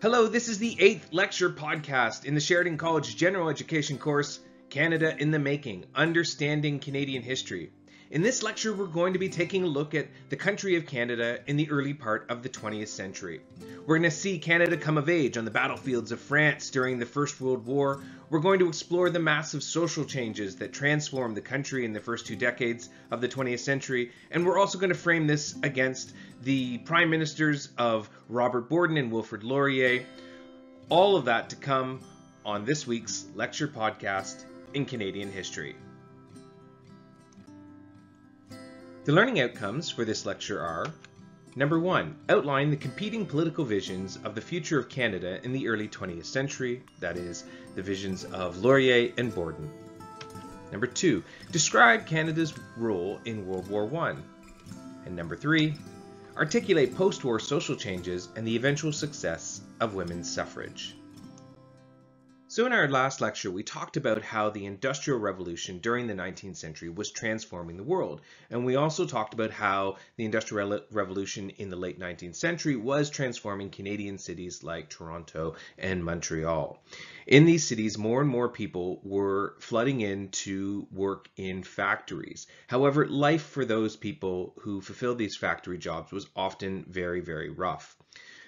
Hello, this is the 8th lecture podcast in the Sheridan College General Education course, Canada in the Making, Understanding Canadian History. In this lecture, we're going to be taking a look at the country of Canada in the early part of the 20th century. We're going to see Canada come of age on the battlefields of France during the First World War. We're going to explore the massive social changes that transformed the country in the first 2 decades of the 20th century. And we're also going to frame this against the prime ministers of Robert Borden and Wilfrid Laurier. All of that to come on this week's lecture podcast in Canadian history. The learning outcomes for this lecture are: number 1, outline the competing political visions of the future of Canada in the early 20th century, that is, the visions of Laurier and Borden. Number 2, describe Canada's role in World War I. And number 3, articulate post-war social changes and the eventual success of women's suffrage. So in our last lecture, we talked about how the Industrial Revolution during the 19th century was transforming the world. And we also talked about how the Industrial Revolution in the late 19th century was transforming Canadian cities like Toronto and Montreal. In these cities, more and more people were flooding in to work in factories. However, life for those people who fulfilled these factory jobs was often very, very rough.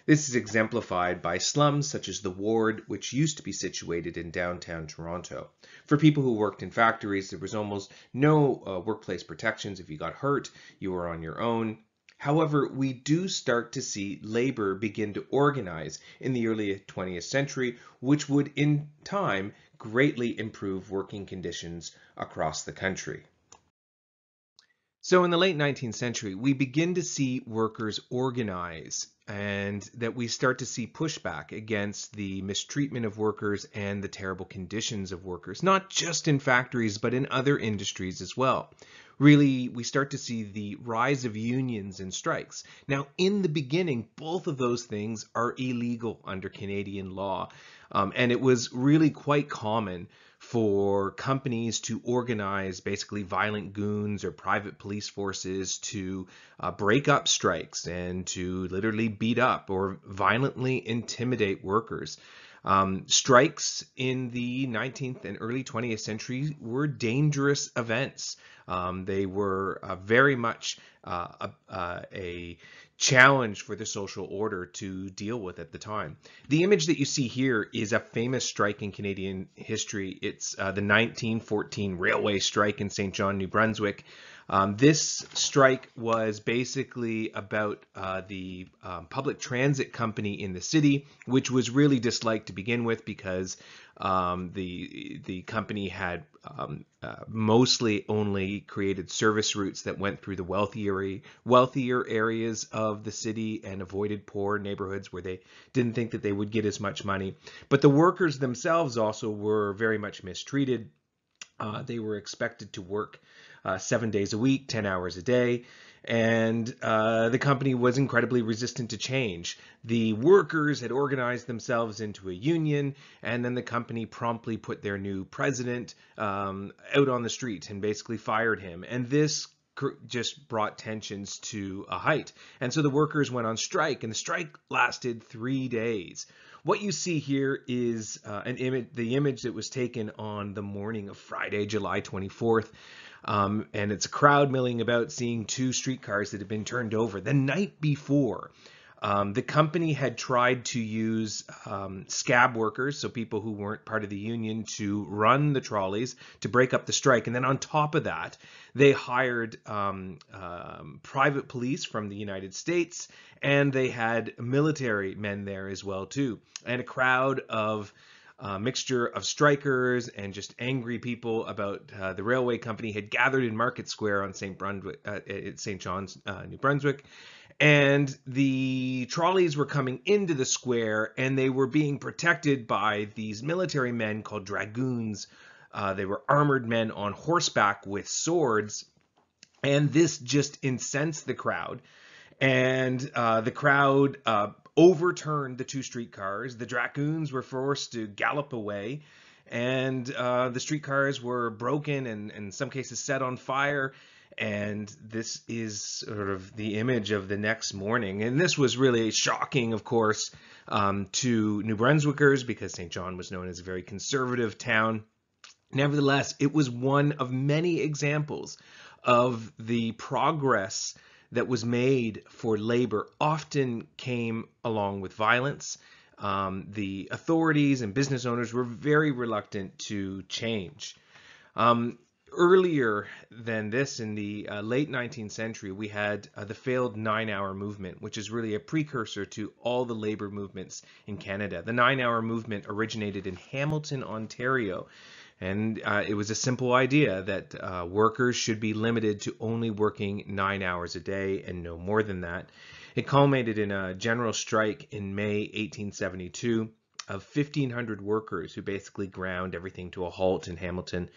This is exemplified by slums such as the Ward, which used to be situated in downtown Toronto. For people who worked in factories, there was almost no workplace protections. If you got hurt, you were on your own. However, we do start to see labor begin to organize in the early 20th century, which would in time greatly improve working conditions across the country. So in the late 19th century, we begin to see workers organize, and that we start to see pushback against the mistreatment of workers and the terrible conditions of workers, not just in factories, but in other industries as well. Really, we start to see the rise of unions and strikes. Now, in the beginning, both of those things are illegal under Canadian law, and it was really quite common for companies to organize basically violent goons or private police forces to break up strikes and to literally beat up or violently intimidate workers. Strikes in the 19th and early 20th century were dangerous events. They were very much a challenge for the social order to deal with at the time. The image that you see here is a famous strike in Canadian history. It's the 1914 railway strike in St. John, New Brunswick. This strike was basically about the public transit company in the city, which was really disliked to begin with because the company had mostly only created service routes that went through the wealthier areas of the city and avoided poor neighborhoods where they didn't think that they would get as much money. But the workers themselves also were very much mistreated. They were expected to work 7 days a week, 10 hours a day, and the company was incredibly resistant to change. The workers had organized themselves into a union, and then the company promptly put their new president out on the street and basically fired him. And this just brought tensions to a height. And so the workers went on strike, and the strike lasted 3 days. What you see here is the image that was taken on the morning of Friday, July 24th. And it's a crowd milling about seeing 2 streetcars that had been turned over. The night before, the company had tried to use scab workers, so people who weren't part of the union, to run the trolleys to break up the strike. And then on top of that, they hired private police from the United States, and they had military men there as well too. And a crowd of mixture of strikers and just angry people about the railway company had gathered in Market Square on St. John's, New Brunswick. And the trolleys were coming into the square, and they were being protected by these military men called dragoons. They were armored men on horseback with swords, and this just incensed the crowd. And the crowd overturned the 2 streetcars. The dragoons were forced to gallop away, and the streetcars were broken and in some cases set on fire. And this is sort of the image of the next morning. And this was really shocking, of course, to New Brunswickers, because St. John was known as a very conservative town. Nevertheless, it was one of many examples of the progress that was made for labor often came along with violence. The authorities and business owners were very reluctant to change. Earlier than this, in the late 19th century, we had the failed 9-hour movement, which is really a precursor to all the labor movements in Canada. The 9-hour movement originated in Hamilton, Ontario, and it was a simple idea that workers should be limited to only working 9 hours a day and no more than that. It culminated in a general strike in May 1872 of 1,500 workers who basically ground everything to a halt in Hamilton.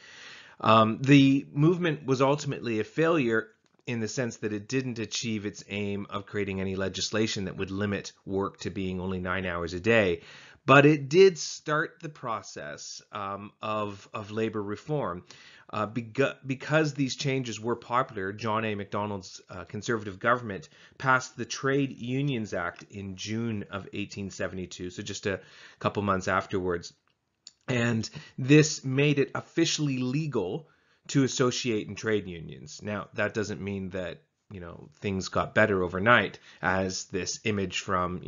The movement was ultimately a failure in the sense that it didn't achieve its aim of creating any legislation that would limit work to being only 9 hours a day. But it did start the process of labor reform. Because these changes were popular, John A. Macdonald's conservative government passed the Trade Unions Act in June of 1872, so just a couple months afterwards. And this made it officially legal to associate in trade unions. Now, that doesn't mean that, things got better overnight, as this image from,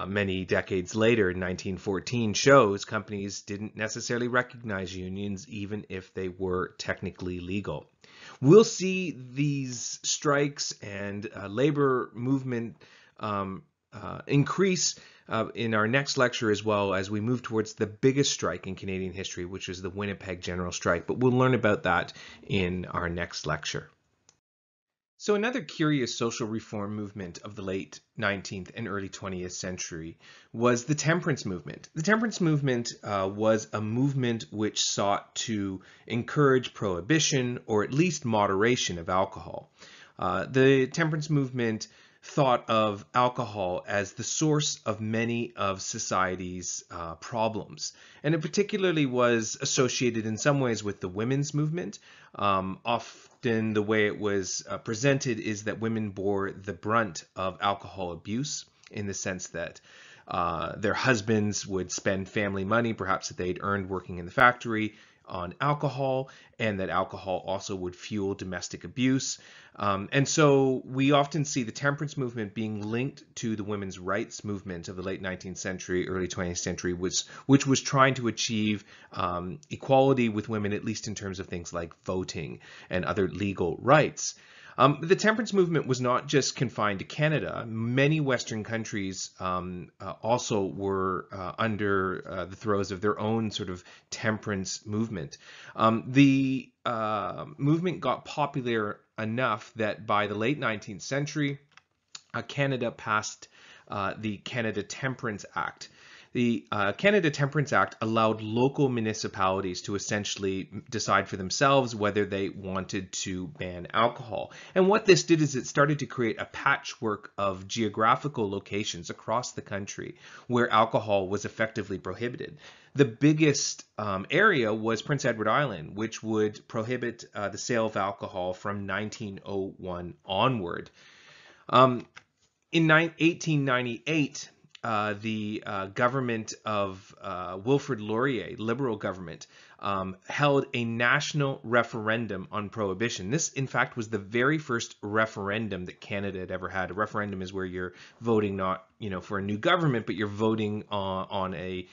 many decades later, in 1914, shows. Companies didn't necessarily recognize unions, even if they were technically legal. We'll see these strikes and labor movement increase in our next lecture, as well as we move towards the biggest strike in Canadian history, which is the Winnipeg General Strike. But we'll learn about that in our next lecture. So another curious social reform movement of the late 19th and early 20th century was the temperance movement. The temperance movement was a movement which sought to encourage prohibition, or at least moderation, of alcohol. The temperance movement thought of alcohol as the source of many of society's problems. And it particularly was associated in some ways with the women's movement. Often the way it was presented is that women bore the brunt of alcohol abuse, in the sense that their husbands would spend family money, perhaps that they'd earned working in the factory, on alcohol, and that alcohol also would fuel domestic abuse. And so we often see the temperance movement being linked to the women's rights movement of the late 19th century, early 20th century, which was trying to achieve equality with women, at least in terms of things like voting and other legal rights. The temperance movement was not just confined to Canada. Many Western countries also were under the throes of their own sort of temperance movement. The movement got popular enough that by the late 19th century, Canada passed the Canada Temperance Act. The Canada Temperance Act allowed local municipalities to essentially decide for themselves whether they wanted to ban alcohol. And what this did is it started to create a patchwork of geographical locations across the country where alcohol was effectively prohibited. The biggest area was Prince Edward Island, which would prohibit the sale of alcohol from 1901 onward. In 1898, the government of Wilfrid Laurier, Liberal government, held a national referendum on prohibition. This, in fact, was the very first referendum that Canada had ever had. A referendum is where you're voting not, for a new government, but you're voting on a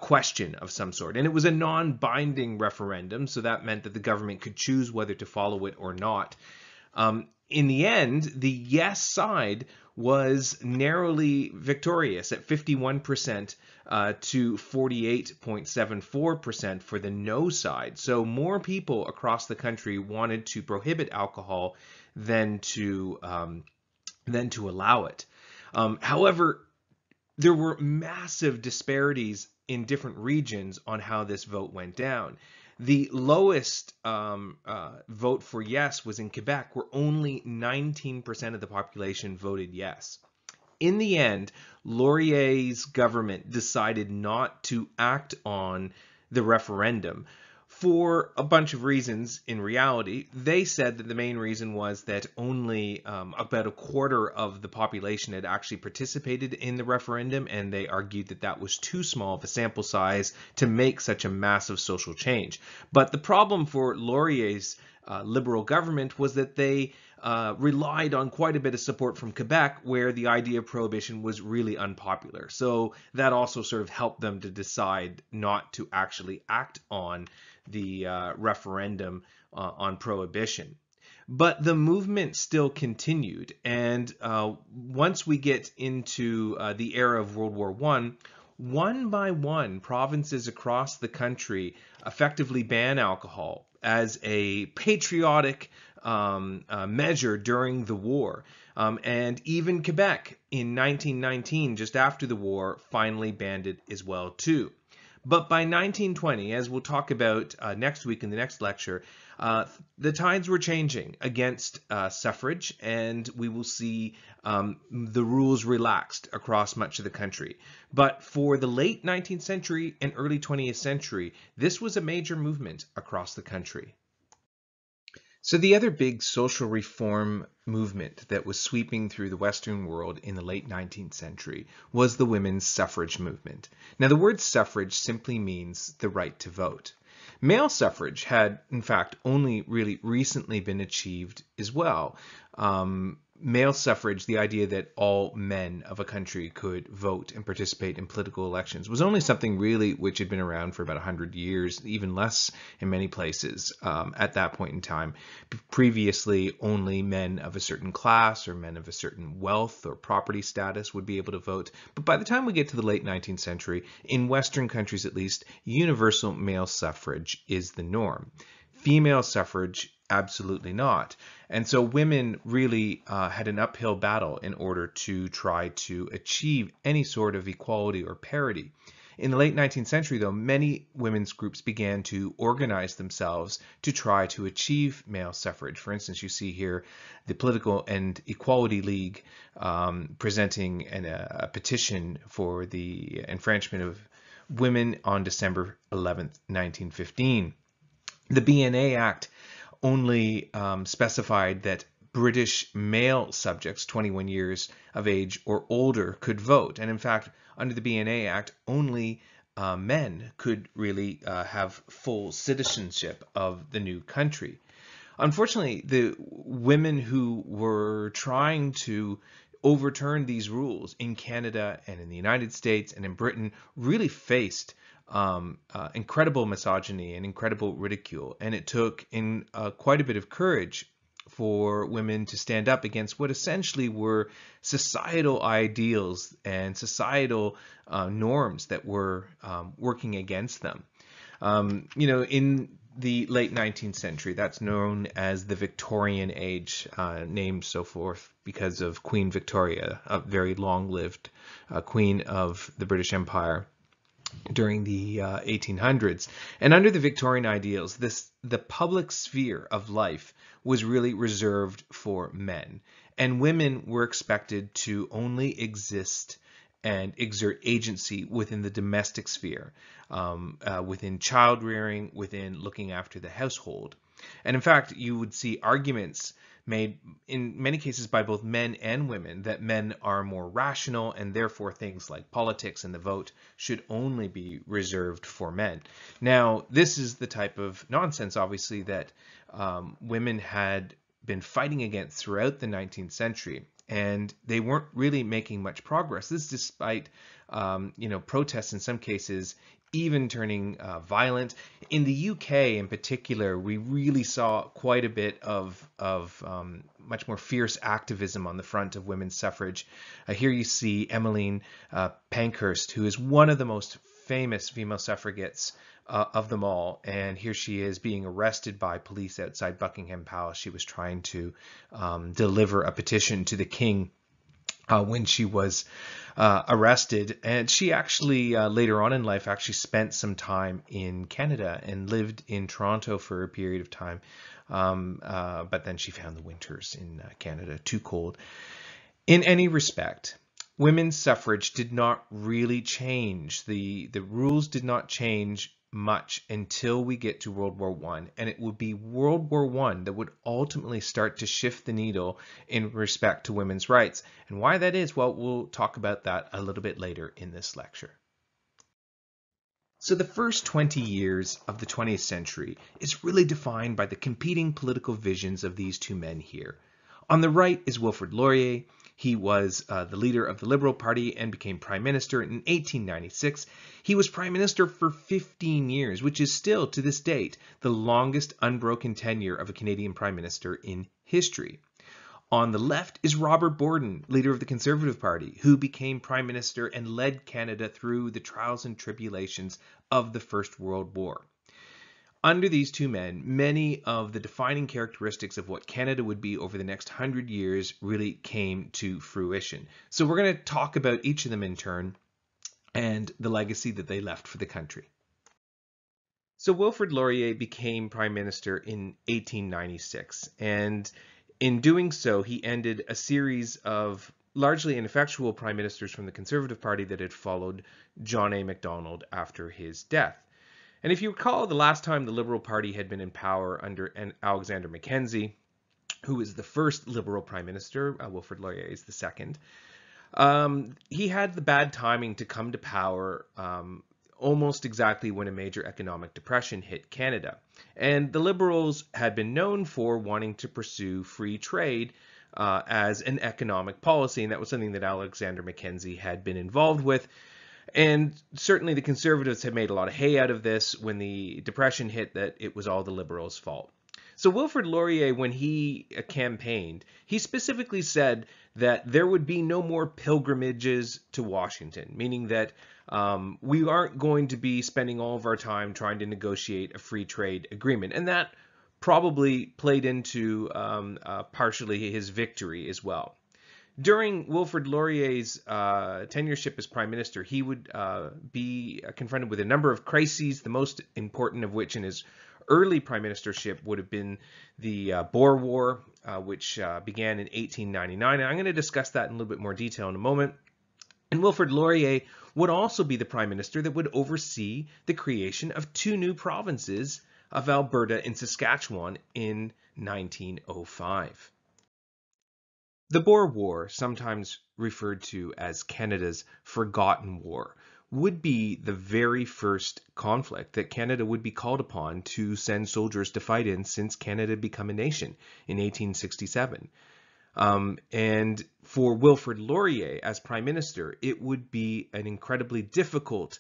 question of some sort. And it was a non-binding referendum, so that meant that the government could choose whether to follow it or not. In the end, the yes side was narrowly victorious at 51% to 48.74% for the no side. So more people across the country wanted to prohibit alcohol than to allow it. However, there were massive disparities in different regions on how this vote went down. The lowest vote for yes was in Quebec, where only 19% of the population voted yes. In the end, Laurier's government decided not to act on the referendum for a bunch of reasons. In reality, they said that the main reason was that only about a quarter of the population had actually participated in the referendum, and they argued that that was too small of a sample size to make such a massive social change. But the problem for Laurier's Liberal government was that they relied on quite a bit of support from Quebec, where the idea of prohibition was really unpopular. So that also sort of helped them to decide not to actually act on the referendum on prohibition. But the movement still continued, and once we get into the era of World War I, one by one, provinces across the country effectively ban alcohol as a patriotic measure during the war. And even Quebec in 1919, just after the war, finally banned it as well too. But by 1920, as we'll talk about next week in the next lecture, the tides were changing against suffrage, and we will see the rules relaxed across much of the country. But for the late 19th century and early 20th century, this was a major movement across the country. So the other big social reform movement that was sweeping through the Western world in the late 19th century was the women's suffrage movement. Now, the word suffrage simply means the right to vote. Male suffrage had, in fact, only really recently been achieved as well. Male suffrage, the idea that all men of a country could vote and participate in political elections, was only something really which had been around for about 100 years, even less in many places at that point in time. Previously, only men of a certain class or men of a certain wealth or property status would be able to vote. But by the time we get to the late 19th century, in Western countries at least, universal male suffrage is the norm. Female suffrage, absolutely not. And so women really had an uphill battle in order to try to achieve any sort of equality or parity. In the late 19th century, though, many women's groups began to organize themselves to try to achieve male suffrage. For instance, you see here the Political and Equality League presenting a petition for the enfranchisement of women on December 11th, 1915. The BNA Act only specified that British male subjects 21 years of age or older could vote. And in fact, under the BNA Act, only men could really have full citizenship of the new country. Unfortunately, the women who were trying to overturn these rules in Canada and in the United States and in Britain really faced incredible misogyny and incredible ridicule. And it took in quite a bit of courage for women to stand up against what essentially were societal ideals and societal norms that were working against them. In the late 19th century, that's known as the Victorian Age, named so forth because of Queen Victoria, a very long-lived queen of the British Empire during the 1800s. And under the Victorian ideals, the public sphere of life was really reserved for men, and women were expected to only exist and exert agency within the domestic sphere, within child rearing, within looking after the household. And in fact, you would see arguments made in many cases by both men and women that men are more rational, and therefore things like politics and the vote should only be reserved for men. Now, this is the type of nonsense, obviously, that women had been fighting against throughout the 19th century, and they weren't really making much progress. This despite protests in some cases even turning violent. In the UK in particular, we really saw quite a bit of much more fierce activism on the front of women's suffrage. Here you see Emmeline Pankhurst, who is one of the most famous female suffragettes of them all, and here she is being arrested by police outside Buckingham Palace. She was trying to deliver a petition to the king when she was arrested, and she actually later on in life actually spent some time in Canada and lived in Toronto for a period of time, but then she found the winters in Canada too cold. In any respect, women's suffrage did not really change. The rules did not change much until we get to World War I, and it would be World War I that would ultimately start to shift the needle in respect to women's rights. And why that is, well, we'll talk about that a little bit later in this lecture. So the first 20 years of the 20th century is really defined by the competing political visions of these two men here. On the right is Wilfrid Laurier. He was the leader of the Liberal Party and became Prime Minister in 1896. He was Prime Minister for 15 years, which is still, to this date, the longest unbroken tenure of a Canadian Prime Minister in history. On the left is Robert Borden, leader of the Conservative Party, who became Prime Minister and led Canada through the trials and tribulations of the First World War. Under these two men, many of the defining characteristics of what Canada would be over the next 100 years really came to fruition. So we're going to talk about each of them in turn and the legacy that they left for the country. So Wilfrid Laurier became Prime Minister in 1896, and in doing so, he ended a series of largely ineffectual prime ministers from the Conservative Party that had followed John A. Macdonald after his death. And if you recall, the last time the Liberal Party had been in power under Alexander Mackenzie, who was the first Liberal Prime Minister, Wilfrid Laurier is the second, he had the bad timing to come to power almost exactly when a major economic depression hit Canada. And the Liberals had been known for wanting to pursue free trade as an economic policy, and that was something that Alexander Mackenzie had been involved with. And certainly the Conservatives had made a lot of hay out of this when the Depression hit, that it was all the Liberals' fault. So Wilfrid Laurier, when he campaigned, he specifically said that there would be no more pilgrimages to Washington, meaning that we aren't going to be spending all of our time trying to negotiate a free trade agreement. And that probably played into partially his victory as well. During Wilfrid Laurier's tenureship as Prime Minister, he would be confronted with a number of crises, the most important of which in his early prime ministership would have been the Boer War, which began in 1899. And I'm going to discuss that in a little bit more detail in a moment. And Wilfrid Laurier would also be the prime minister that would oversee the creation of two new provinces of Alberta and Saskatchewan in 1905. The Boer War, sometimes referred to as Canada's Forgotten War, would be the very first conflict that Canada would be called upon to send soldiers to fight in since Canada had become a nation in 1867. And for Wilfrid Laurier as Prime Minister, it would be an incredibly difficult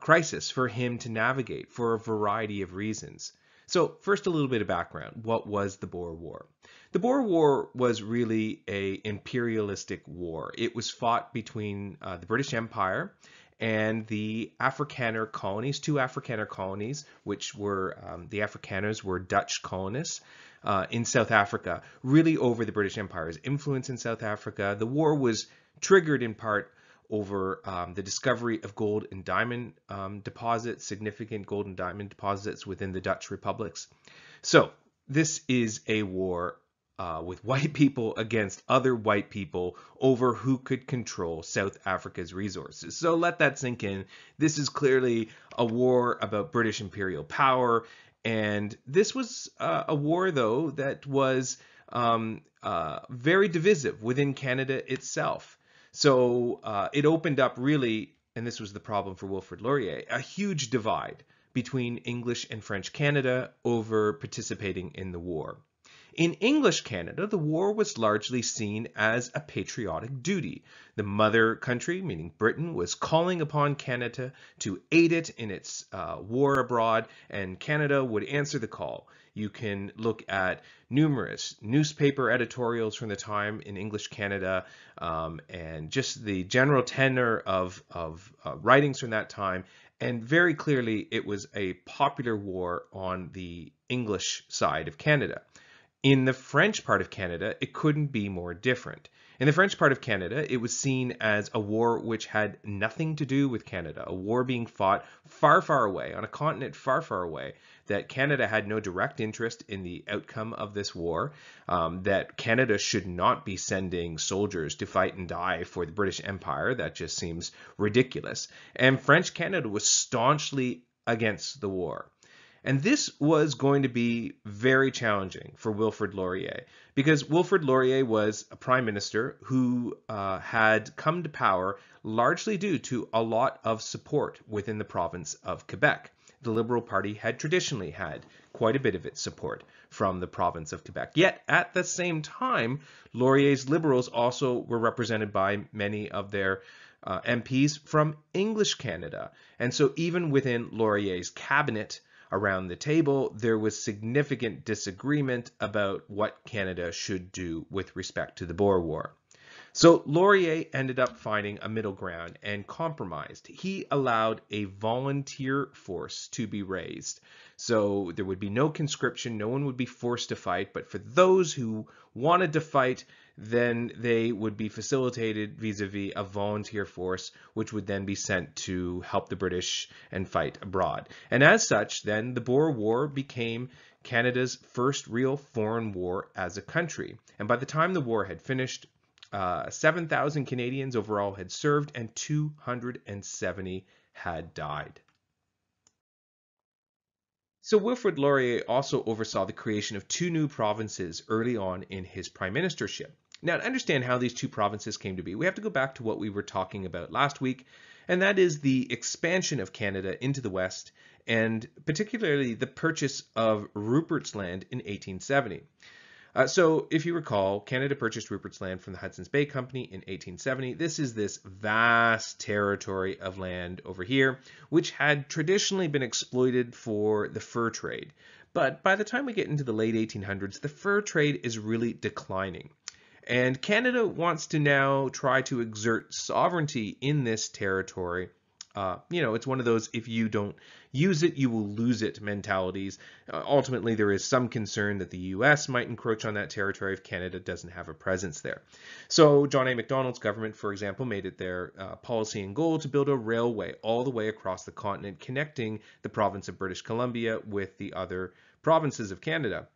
crisis for him to navigate for a variety of reasons. So first, a little bit of background. What was the Boer War? The Boer War was really an imperialistic war. It was fought between the British Empire and the Afrikaner colonies, two Afrikaner colonies, which were, the Afrikaners were Dutch colonists in South Africa, really over the British Empire's influence in South Africa. The war was triggered in part over the discovery of gold and diamond deposits, significant gold and diamond deposits within the Dutch republics. So this is a war with white people against other white people over who could control South Africa's resources. So let that sink in. This is clearly a war about British imperial power. And this was a war, though, that was very divisive within Canada itself. So it opened up really, and this was the problem for Wilfrid Laurier, a huge divide between English and French Canada over participating in the war. In English Canada, the war was largely seen as a patriotic duty. The mother country, meaning Britain, was calling upon Canada to aid it in its war abroad, and Canada would answer the call. You can look at numerous newspaper editorials from the time in English Canada and just the general tenor of writings from that time. And very clearly, it was a popular war on the English side of Canada. In the French part of Canada, it couldn't be more different. In the French part of Canada, it was seen as a war which had nothing to do with Canada, a war being fought far, far away, on a continent far, far away, that Canada had no direct interest in the outcome of this war, that Canada should not be sending soldiers to fight and die for the British Empire. That just seems ridiculous. And French Canada was staunchly against the war. And this was going to be very challenging for Wilfrid Laurier, because Wilfrid Laurier was a prime minister who had come to power largely due to a lot of support within the province of Quebec. The Liberal Party had traditionally had quite a bit of its support from the province of Quebec. Yet, at the same time, Laurier's Liberals also were represented by many of their MPs from English Canada. And so even within Laurier's cabinet, around the table, there was significant disagreement about what Canada should do with respect to the Boer War. So Laurier ended up finding a middle ground and compromised. He allowed a volunteer force to be raised. So there would be no conscription, no one would be forced to fight, but for those who wanted to fight, then they would be facilitated vis-a-vis a volunteer force, which would then be sent to help the British and fight abroad. And as such, then the Boer War became Canada's first real foreign war as a country. And by the time the war had finished, 7,000 Canadians overall had served and 270 had died. So Wilfrid Laurier also oversaw the creation of 2 new provinces early on in his prime ministership. Now, to understand how these 2 provinces came to be, we have to go back to what we were talking about last week, and that is the expansion of Canada into the West, and particularly the purchase of Rupert's Land in 1870. So if you recall, Canada purchased Rupert's Land from the Hudson's Bay Company in 1870. This is this vast territory of land over here, which had traditionally been exploited for the fur trade. But by the time we get into the late 1800s, the fur trade is really declining. And Canada wants to now try to exert sovereignty in this territory. It's one of those if you don't use it, you will lose it mentalities. Ultimately, there is some concern that the US might encroach on that territory if Canada doesn't have a presence there. So John A. Macdonald's government, for example, made it their policy and goal to build a railway all the way across the continent, connecting the province of British Columbia with the other provinces of Canada.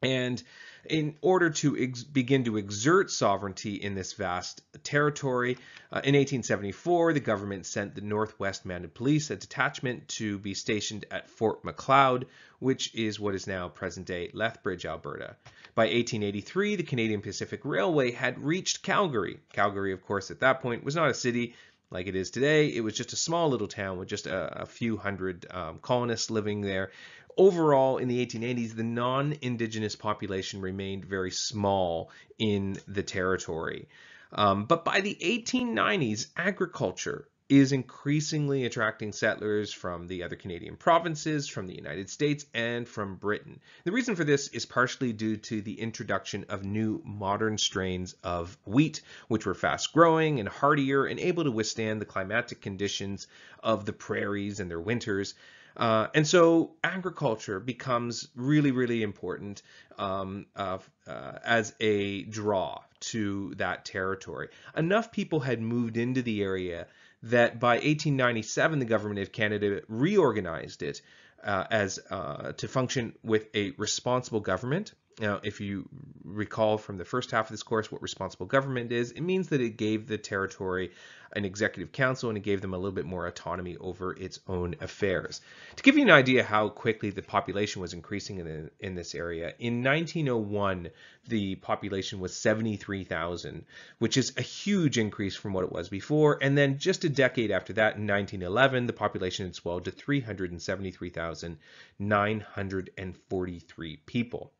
And in order to begin to exert sovereignty in this vast territory, in 1874, the government sent the Northwest Mounted Police, a detachment, to be stationed at Fort Macleod, which is what is now present-day Lethbridge, Alberta. By 1883, the Canadian Pacific Railway had reached Calgary. Calgary, of course, at that point was not a city like it is today. It was just a small little town with just a few hundred colonists living there. Overall, in the 1880s, the non-Indigenous population remained very small in the territory. But by the 1890s, agriculture is increasingly attracting settlers from the other Canadian provinces, from the United States, and from Britain. The reason for this is partially due to the introduction of new modern strains of wheat, which were fast growing and hardier and able to withstand the climatic conditions of the prairies and their winters. And so agriculture becomes really, really important as a draw to that territory. Enough people had moved into the area that by 1897, the government of Canada reorganized it to function with a responsible government. Now, if you recall from the first half of this course what responsible government is, it means that it gave the territory an executive council and it gave them a little bit more autonomy over its own affairs. To give you an idea how quickly the population was increasing in this area, in 1901, the population was 73,000, which is a huge increase from what it was before. And then just a decade after that, in 1911, the population had swelled to 373,943 people.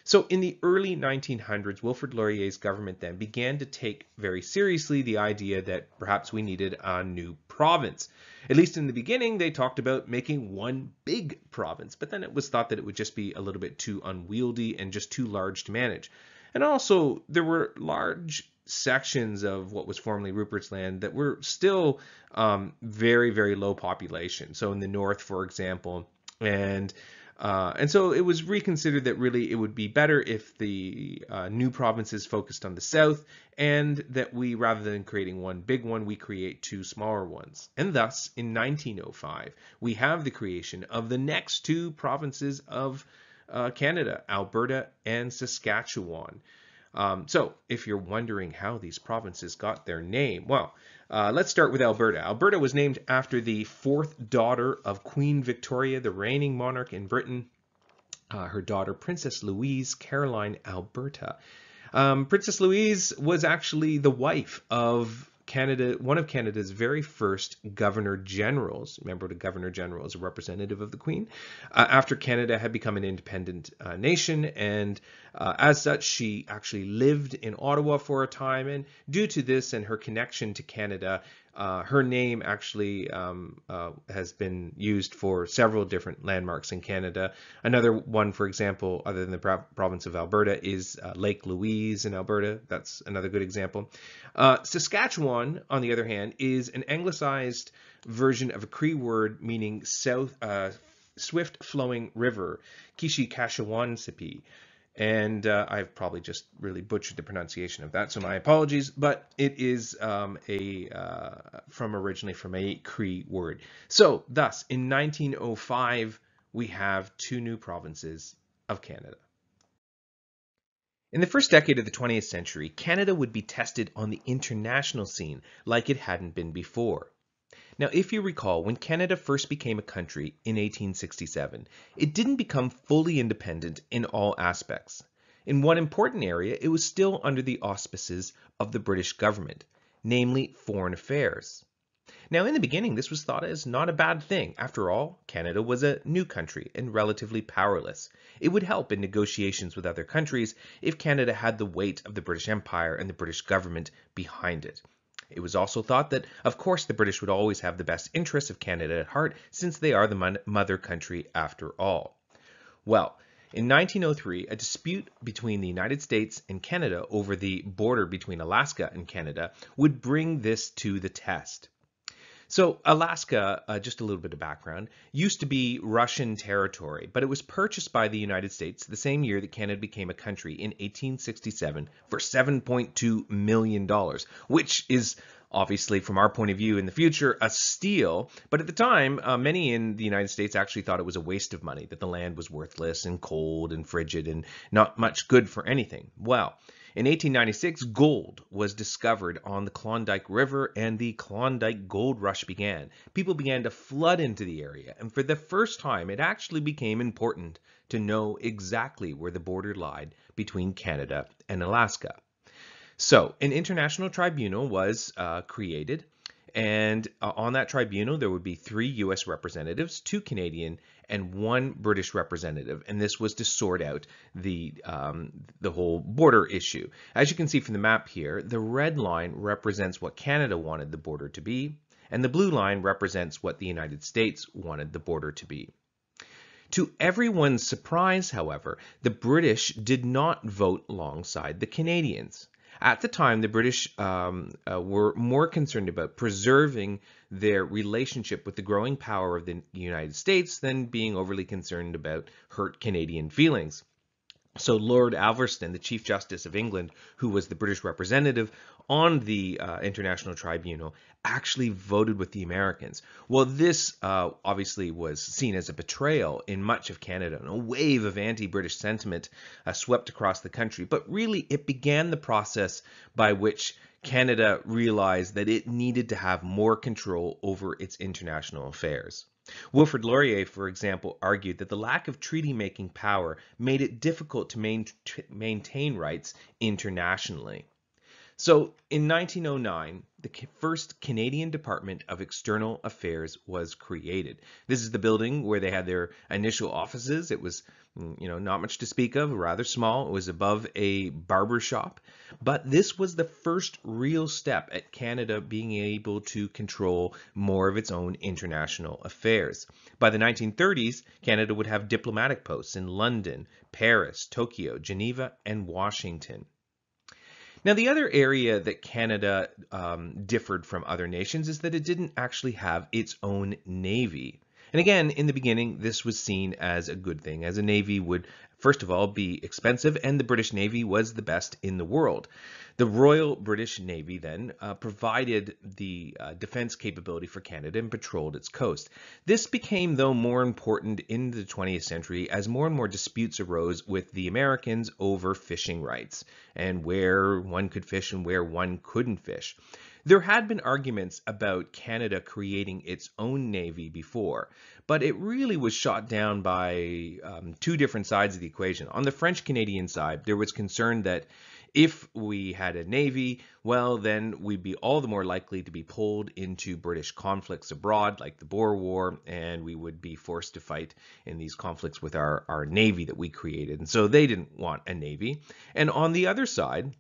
So in the early 1900s, Wilfrid Laurier's government then began to take very seriously the idea that perhaps we needed a new province. At least in the beginning, they talked about making one big province, but then it was thought that it would just be a little bit too unwieldy and just too large to manage. And also, there were large sections of what was formerly Rupert's Land that were still very, very low population. So in the north, for example, and And so it was reconsidered that really it would be better if the new provinces focused on the south, and that we, rather than creating one big one, we create two smaller ones. And thus, in 1905, we have the creation of the next two provinces of Canada, Alberta and Saskatchewan. So if you're wondering how these provinces got their name, well, let's start with Alberta. Alberta was named after the fourth daughter of Queen Victoria, the reigning monarch in Britain. Her daughter, Princess Louise Caroline Alberta. Princess Louise was actually the wife of Canada, one of Canada's very first Governor Generals. Remember, the Governor General is a representative of the Queen. After Canada had become an independent nation, and as such, she actually lived in Ottawa for a time. And due to this and her connection to Canada, her name actually has been used for several different landmarks in Canada. Another one, for example, other than the province of Alberta, is Lake Louise in Alberta. That's another good example. Saskatchewan, on the other hand, is an anglicized version of a Cree word meaning swift flowing river, Kishikashawansipi. And I've probably just really butchered the pronunciation of that, so my apologies, but it is originally from a Cree word. So thus, in 1905, we have two new provinces of Canada. In the first decade of the 20th century, Canada would be tested on the international scene like it hadn't been before. Now, if you recall, when Canada first became a country in 1867, it didn't become fully independent in all aspects. In one important area, it was still under the auspices of the British government, namely foreign affairs. Now, in the beginning, this was thought as not a bad thing. After all, Canada was a new country and relatively powerless. It would help in negotiations with other countries if Canada had the weight of the British Empire and the British government behind it. It was also thought that, of course, the British would always have the best interests of Canada at heart, since they are the mother country after all. Well, in 1903, a dispute between the United States and Canada over the border between Alaska and Canada would bring this to the test. So Alaska, just a little bit of background, used to be Russian territory, but it was purchased by the United States the same year that Canada became a country in 1867 for $7.2 million, which is obviously, from our point of view in the future, a steal. But at the time, many in the United States actually thought it was a waste of money, that the land was worthless and cold and frigid and not much good for anything. Well, in 1896, gold was discovered on the Klondike River and the Klondike Gold Rush began. People began to flood into the area, and for the first time, it actually became important to know exactly where the border lied between Canada and Alaska. So an international tribunal was created, and on that tribunal there would be 3 U.S. representatives, 2 Canadian, and 1 British representative, and this was to sort out the whole border issue. As you can see from the map here, the red line represents what Canada wanted the border to be, and the blue line represents what the United States wanted the border to be. To everyone's surprise, however, the British did not vote alongside the Canadians. At the time, the British were more concerned about preserving their relationship with the growing power of the United States than being overly concerned about hurt Canadian feelings. So Lord Alverston, the Chief Justice of England, who was the British representative on the International Tribunal, actually voted with the Americans. Well, this obviously was seen as a betrayal in much of Canada, and a wave of anti-British sentiment swept across the country. But really, it began the process by which Canada realized that it needed to have more control over its international affairs. Wilfrid Laurier, for example, argued that the lack of treaty-making power made it difficult to maintain rights internationally. So in 1909, the first Canadian Department of External Affairs was created. This is the building where they had their initial offices. It was, not much to speak of, rather small. It was above a barber shop. But this was the first real step at Canada being able to control more of its own international affairs. By the 1930s, Canada would have diplomatic posts in London, Paris, Tokyo, Geneva, and Washington. Now, the other area that Canada differed from other nations is that it didn't actually have its own navy. And again, in the beginning, this was seen as a good thing, as a navy would, first of all, be expensive, and the British Navy was the best in the world. The Royal British Navy then provided the defense capability for Canada and patrolled its coast. This became, though, more important in the 20th century as more and more disputes arose with the Americans over fishing rights and where one could fish and where one couldn't fish. There had been arguments about Canada creating its own navy before, but it really was shot down by two different sides of the equation. On the French-Canadian side, there was concern that if we had a navy, well, then we'd be all the more likely to be pulled into British conflicts abroad, like the Boer War, and we would be forced to fight in these conflicts with our navy that we created. And so they didn't want a navy. And on the other side,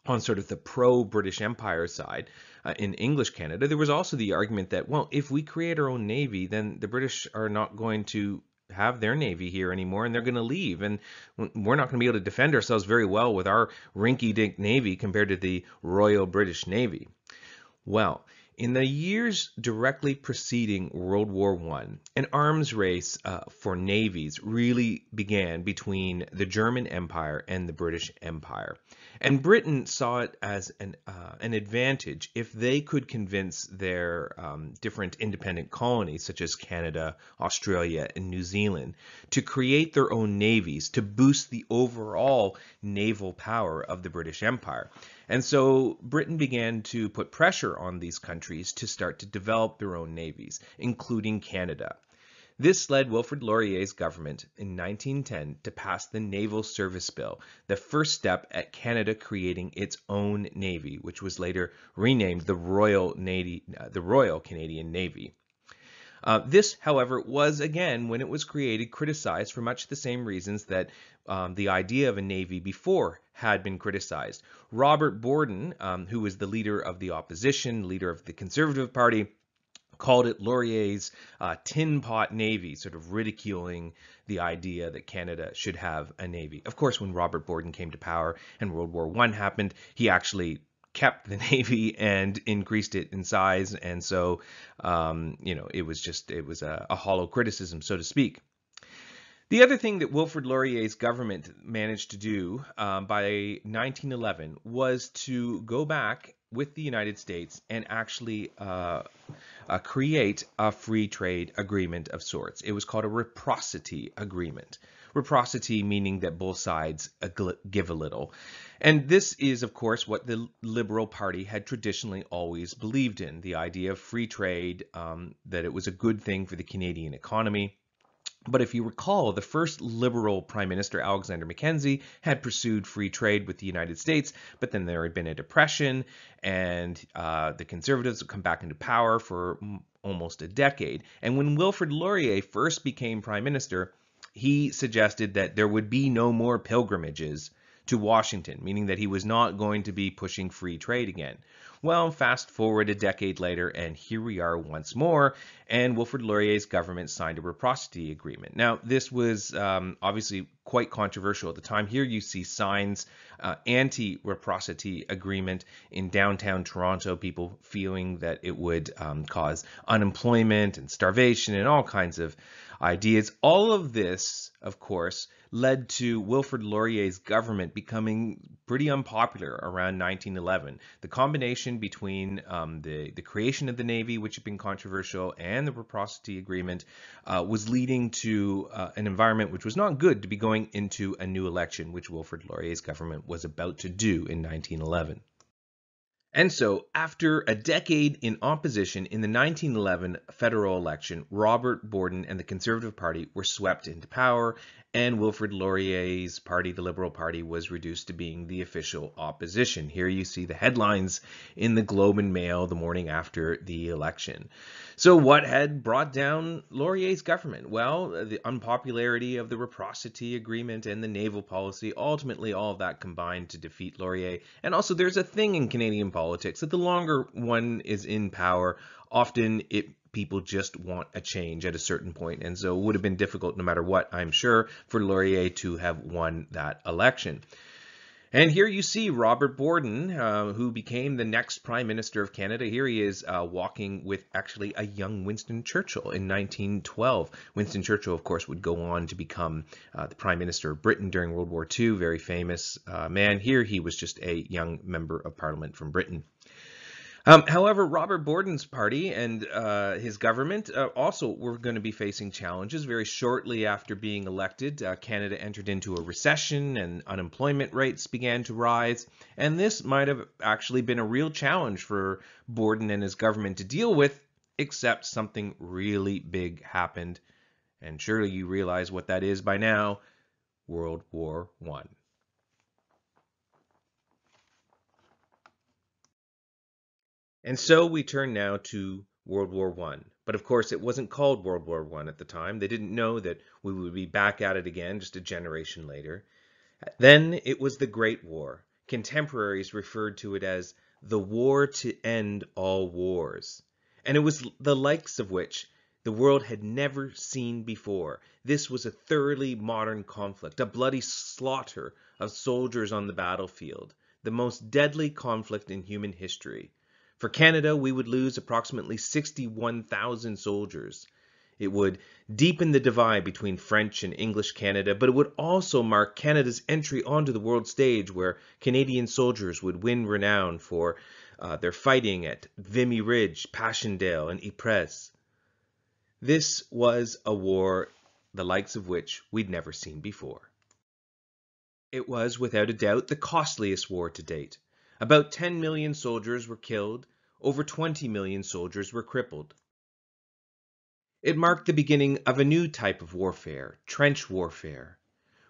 on sort of the pro-British Empire side, in English Canada, there was also the argument that, well, if we create our own navy, then the British are not going to have their navy here anymore, and they're going to leave, and we're not going to be able to defend ourselves very well with our rinky-dink navy compared to the Royal British Navy. Well, in the years directly preceding World War I, an arms race for navies really began between the German Empire and the British Empire. And Britain saw it as an advantage if they could convince their different independent colonies, such as Canada, Australia, and New Zealand, to create their own navies to boost the overall naval power of the British Empire. And so Britain began to put pressure on these countries to start to develop their own navies, including Canada. This led Wilfrid Laurier's government in 1910 to pass the Naval Service Bill, the first step at Canada creating its own navy, which was later renamed the Royal Canadian Navy. This, however, was again, when it was created, criticized for much the same reasons that the idea of a navy before had been criticized. Robert Borden, who was the leader of the opposition, leader of the Conservative Party, called it Laurier's tin pot navy, sort of ridiculing the idea that Canada should have a navy. Of course, when Robert Borden came to power and World War I happened, he actually kept the Navy and increased it in size, and so it was a hollow criticism, so to speak. The other thing that Wilfrid Laurier's government managed to do by 1911 was to go back with the United States and actually create a free trade agreement of sorts. It was called a reciprocity agreement. Reciprocity meaning that both sides give a little. And this is, of course, what the Liberal Party had traditionally always believed in, the idea of free trade, that it was a good thing for the Canadian economy. But if you recall, the first Liberal Prime Minister, Alexander Mackenzie, had pursued free trade with the United States, but then there had been a depression, and the Conservatives had come back into power for almost a decade. And when Wilfrid Laurier first became Prime Minister, he suggested that there would be no more pilgrimages to Washington, meaning that he was not going to be pushing free trade again. Well, fast forward a decade later, and here we are once more, and Wilfrid Laurier's government signed a reciprocity agreement. Now, this was obviously quite controversial at the time. Here you see signs, anti-reciprocity agreement in downtown Toronto, people feeling that it would cause unemployment and starvation and all kinds of ideas. All of this, of course, led to Wilfrid Laurier's government becoming pretty unpopular around 1911. The combination between the creation of the Navy, which had been controversial, and the reciprocity agreement was leading to an environment which was not good to be going into a new election, which Wilfrid Laurier's government was about to do in 1911. And so, after a decade in opposition in the 1911 federal election, Robert Borden and the Conservative Party were swept into power, and Wilfrid Laurier's party, the Liberal Party, was reduced to being the official opposition. Here you see the headlines in the Globe and Mail the morning after the election. So what had brought down Laurier's government? Well, the unpopularity of the reciprocity agreement and the naval policy, ultimately all of that combined to defeat Laurier. And also there's a thing in Canadian politics that the longer one is in power, often people just want a change at a certain point, and so it would have been difficult no matter what, I'm sure, for Laurier to have won that election. And here you see Robert Borden, who became the next Prime Minister of Canada. Here he is walking with actually a young Winston Churchill in 1912. Winston Churchill, of course, would go on to become the Prime Minister of Britain during World War II. Very famous man. Here he was just a young member of Parliament from Britain. However, Robert Borden's party and his government also were going to be facing challenges. Very shortly after being elected, Canada entered into a recession and unemployment rates began to rise. And this might have actually been a real challenge for Borden and his government to deal with, except something really big happened. And surely you realize what that is by now: World War I. And so we turn now to World War I. But of course, it wasn't called World War I at the time. They didn't know that we would be back at it again just a generation later. Then it was the Great War. Contemporaries referred to it as the war to end all wars. And it was the likes of which the world had never seen before. This was a thoroughly modern conflict, a bloody slaughter of soldiers on the battlefield, the most deadly conflict in human history. For Canada, we would lose approximately 61,000 soldiers. It would deepen the divide between French and English Canada, but it would also mark Canada's entry onto the world stage, where Canadian soldiers would win renown for their fighting at Vimy Ridge, Passchendaele, and Ypres. This was a war the likes of which we'd never seen before. It was, without a doubt, the costliest war to date. About 10 million soldiers were killed, over 20 million soldiers were crippled. It marked the beginning of a new type of warfare, trench warfare,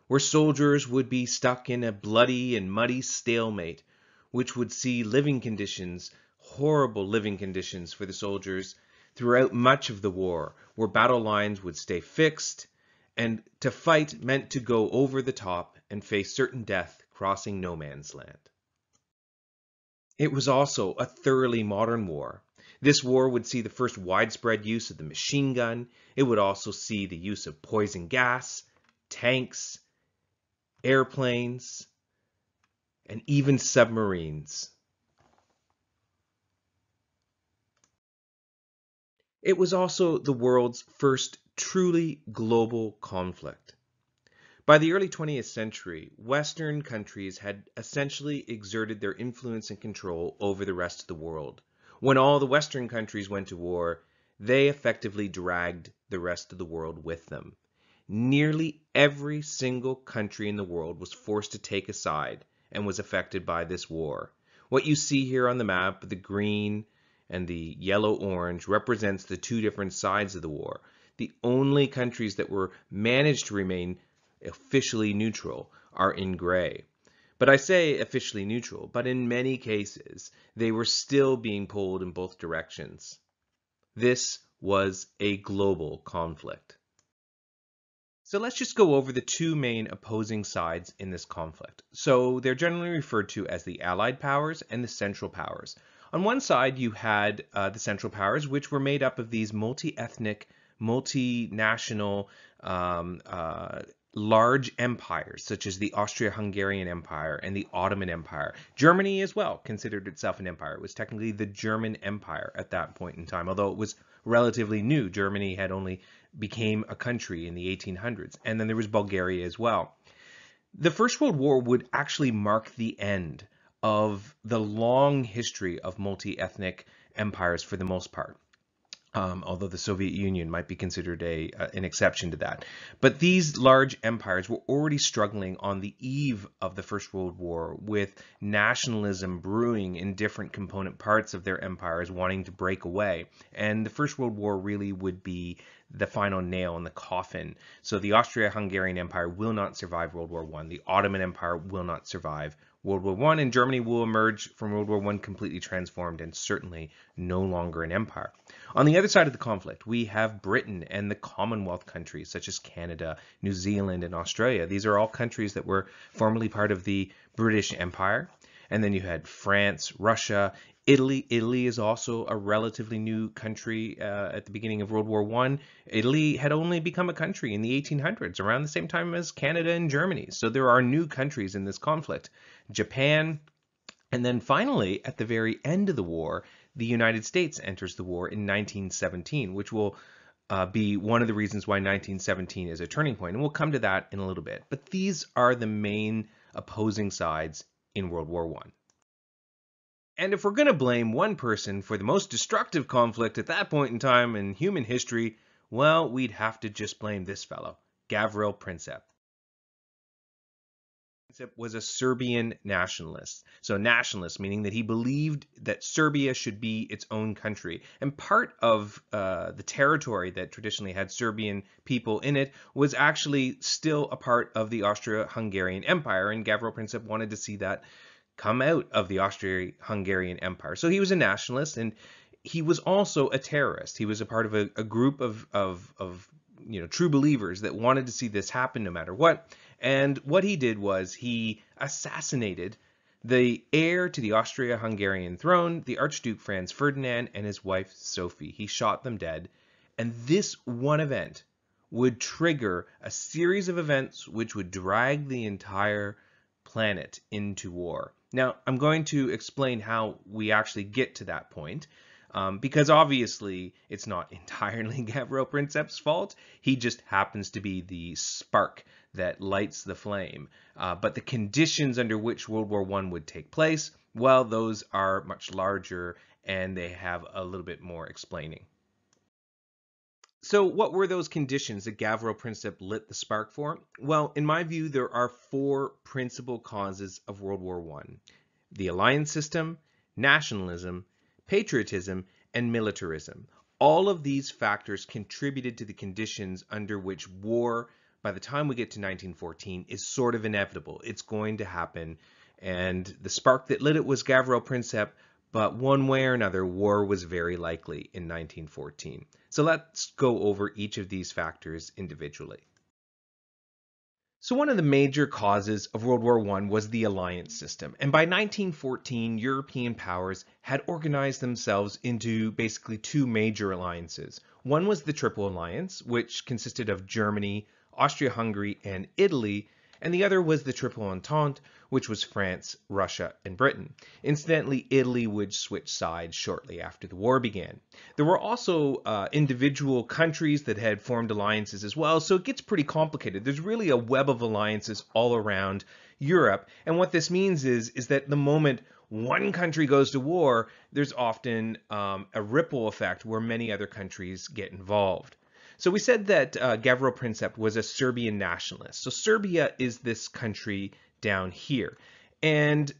where soldiers would be stuck in a bloody and muddy stalemate, which would see living conditions, horrible living conditions for the soldiers throughout much of the war, where battle lines would stay fixed, and to fight meant to go over the top and face certain death crossing no man's land. It was also a thoroughly modern war. This war would see the first widespread use of the machine gun. It would also see the use of poison gas, tanks, airplanes, and even submarines. It was also the world's first truly global conflict. By the early 20th century, Western countries had essentially exerted their influence and control over the rest of the world. When all the Western countries went to war, they effectively dragged the rest of the world with them. Nearly every single country in the world was forced to take a side and was affected by this war. What you see here on the map, the green and the yellow-orange, represents the two different sides of the war. The only countries that were managed to remain officially neutral are in gray. But I say officially neutral, but in many cases, they were still being pulled in both directions. This was a global conflict. So let's just go over the two main opposing sides in this conflict. So they're generally referred to as the Allied powers and the Central powers. On one side, you had the Central powers, which were made up of these multi-ethnic, multinational, large empires, such as the Austro-Hungarian Empire and the Ottoman Empire. Germany as well considered itself an empire. It was technically the German Empire at that point in time, although it was relatively new. Germany had only became a country in the 1800s. And then there was Bulgaria as well. The First World War would actually mark the end of the long history of multi-ethnic empires for the most part. Although the Soviet Union might be considered an exception to that. But these large empires were already struggling on the eve of the First World War, with nationalism brewing in different component parts of their empires wanting to break away. And the First World War really would be the final nail in the coffin. So the Austro-Hungarian Empire will not survive World War I. The Ottoman Empire will not survive World War I, and Germany will emerge from World War I completely transformed and certainly no longer an empire. On the other side of the conflict, we have Britain and the Commonwealth countries such as Canada, New Zealand, and Australia. These are all countries that were formerly part of the British Empire. And then you had France, Russia, Italy. Italy is also a relatively new country at the beginning of World War I. Italy had only become a country in the 1800s, around the same time as Canada and Germany. So there are new countries in this conflict. Japan, and then finally, at the very end of the war, the United States enters the war in 1917, which will be one of the reasons why 1917 is a turning point. And we'll come to that in a little bit. But these are the main opposing sides in World War I. And if we're going to blame one person for the most destructive conflict at that point in time in human history, well, we'd have to just blame this fellow, Gavril Princip. Princip was a Serbian nationalist. So nationalist, meaning that he believed that Serbia should be its own country. And part of the territory that traditionally had Serbian people in it was actually still a part of the Austro-Hungarian Empire. And Gavril Princip wanted to see that come out of the Austro-Hungarian Empire. So he was a nationalist, and he was also a terrorist. He was a part of a group of true believers that wanted to see this happen no matter what. And what he did was he assassinated the heir to the Austria-Hungarian throne, the Archduke Franz Ferdinand, and his wife Sophie. He shot them dead. And this one event would trigger a series of events which would drag the entire planet into war. Now, I'm going to explain how we actually get to that point. Because obviously it's not entirely Gavril Princip's fault. He just happens to be the spark that lights the flame. But the conditions under which World War I would take place, well, those are much larger and they have a little bit more explaining. So what were those conditions that Gavril Princip lit the spark for? Well, in my view, there are four principal causes of World War I. The alliance system, nationalism, patriotism, and militarism. All of these factors contributed to the conditions under which war, by the time we get to 1914, is sort of inevitable. It's going to happen, and the spark that lit it was Gavril Princip, but one way or another, war was very likely in 1914. So let's go over each of these factors individually. So one of the major causes of World War I was the alliance system. And by 1914, European powers had organized themselves into basically two major alliances. One was the Triple Alliance, which consisted of Germany, Austria-Hungary, and Italy. And the other was the Triple Entente, which was France, Russia, and Britain. Incidentally, Italy would switch sides shortly after the war began. There were also individual countries that had formed alliances as well, so it gets pretty complicated. There's really a web of alliances all around Europe, and what this means is that the moment one country goes to war, there's often a ripple effect where many other countries get involved. So we said that Gavril Princip was a Serbian nationalist. So Serbia is this country down here. And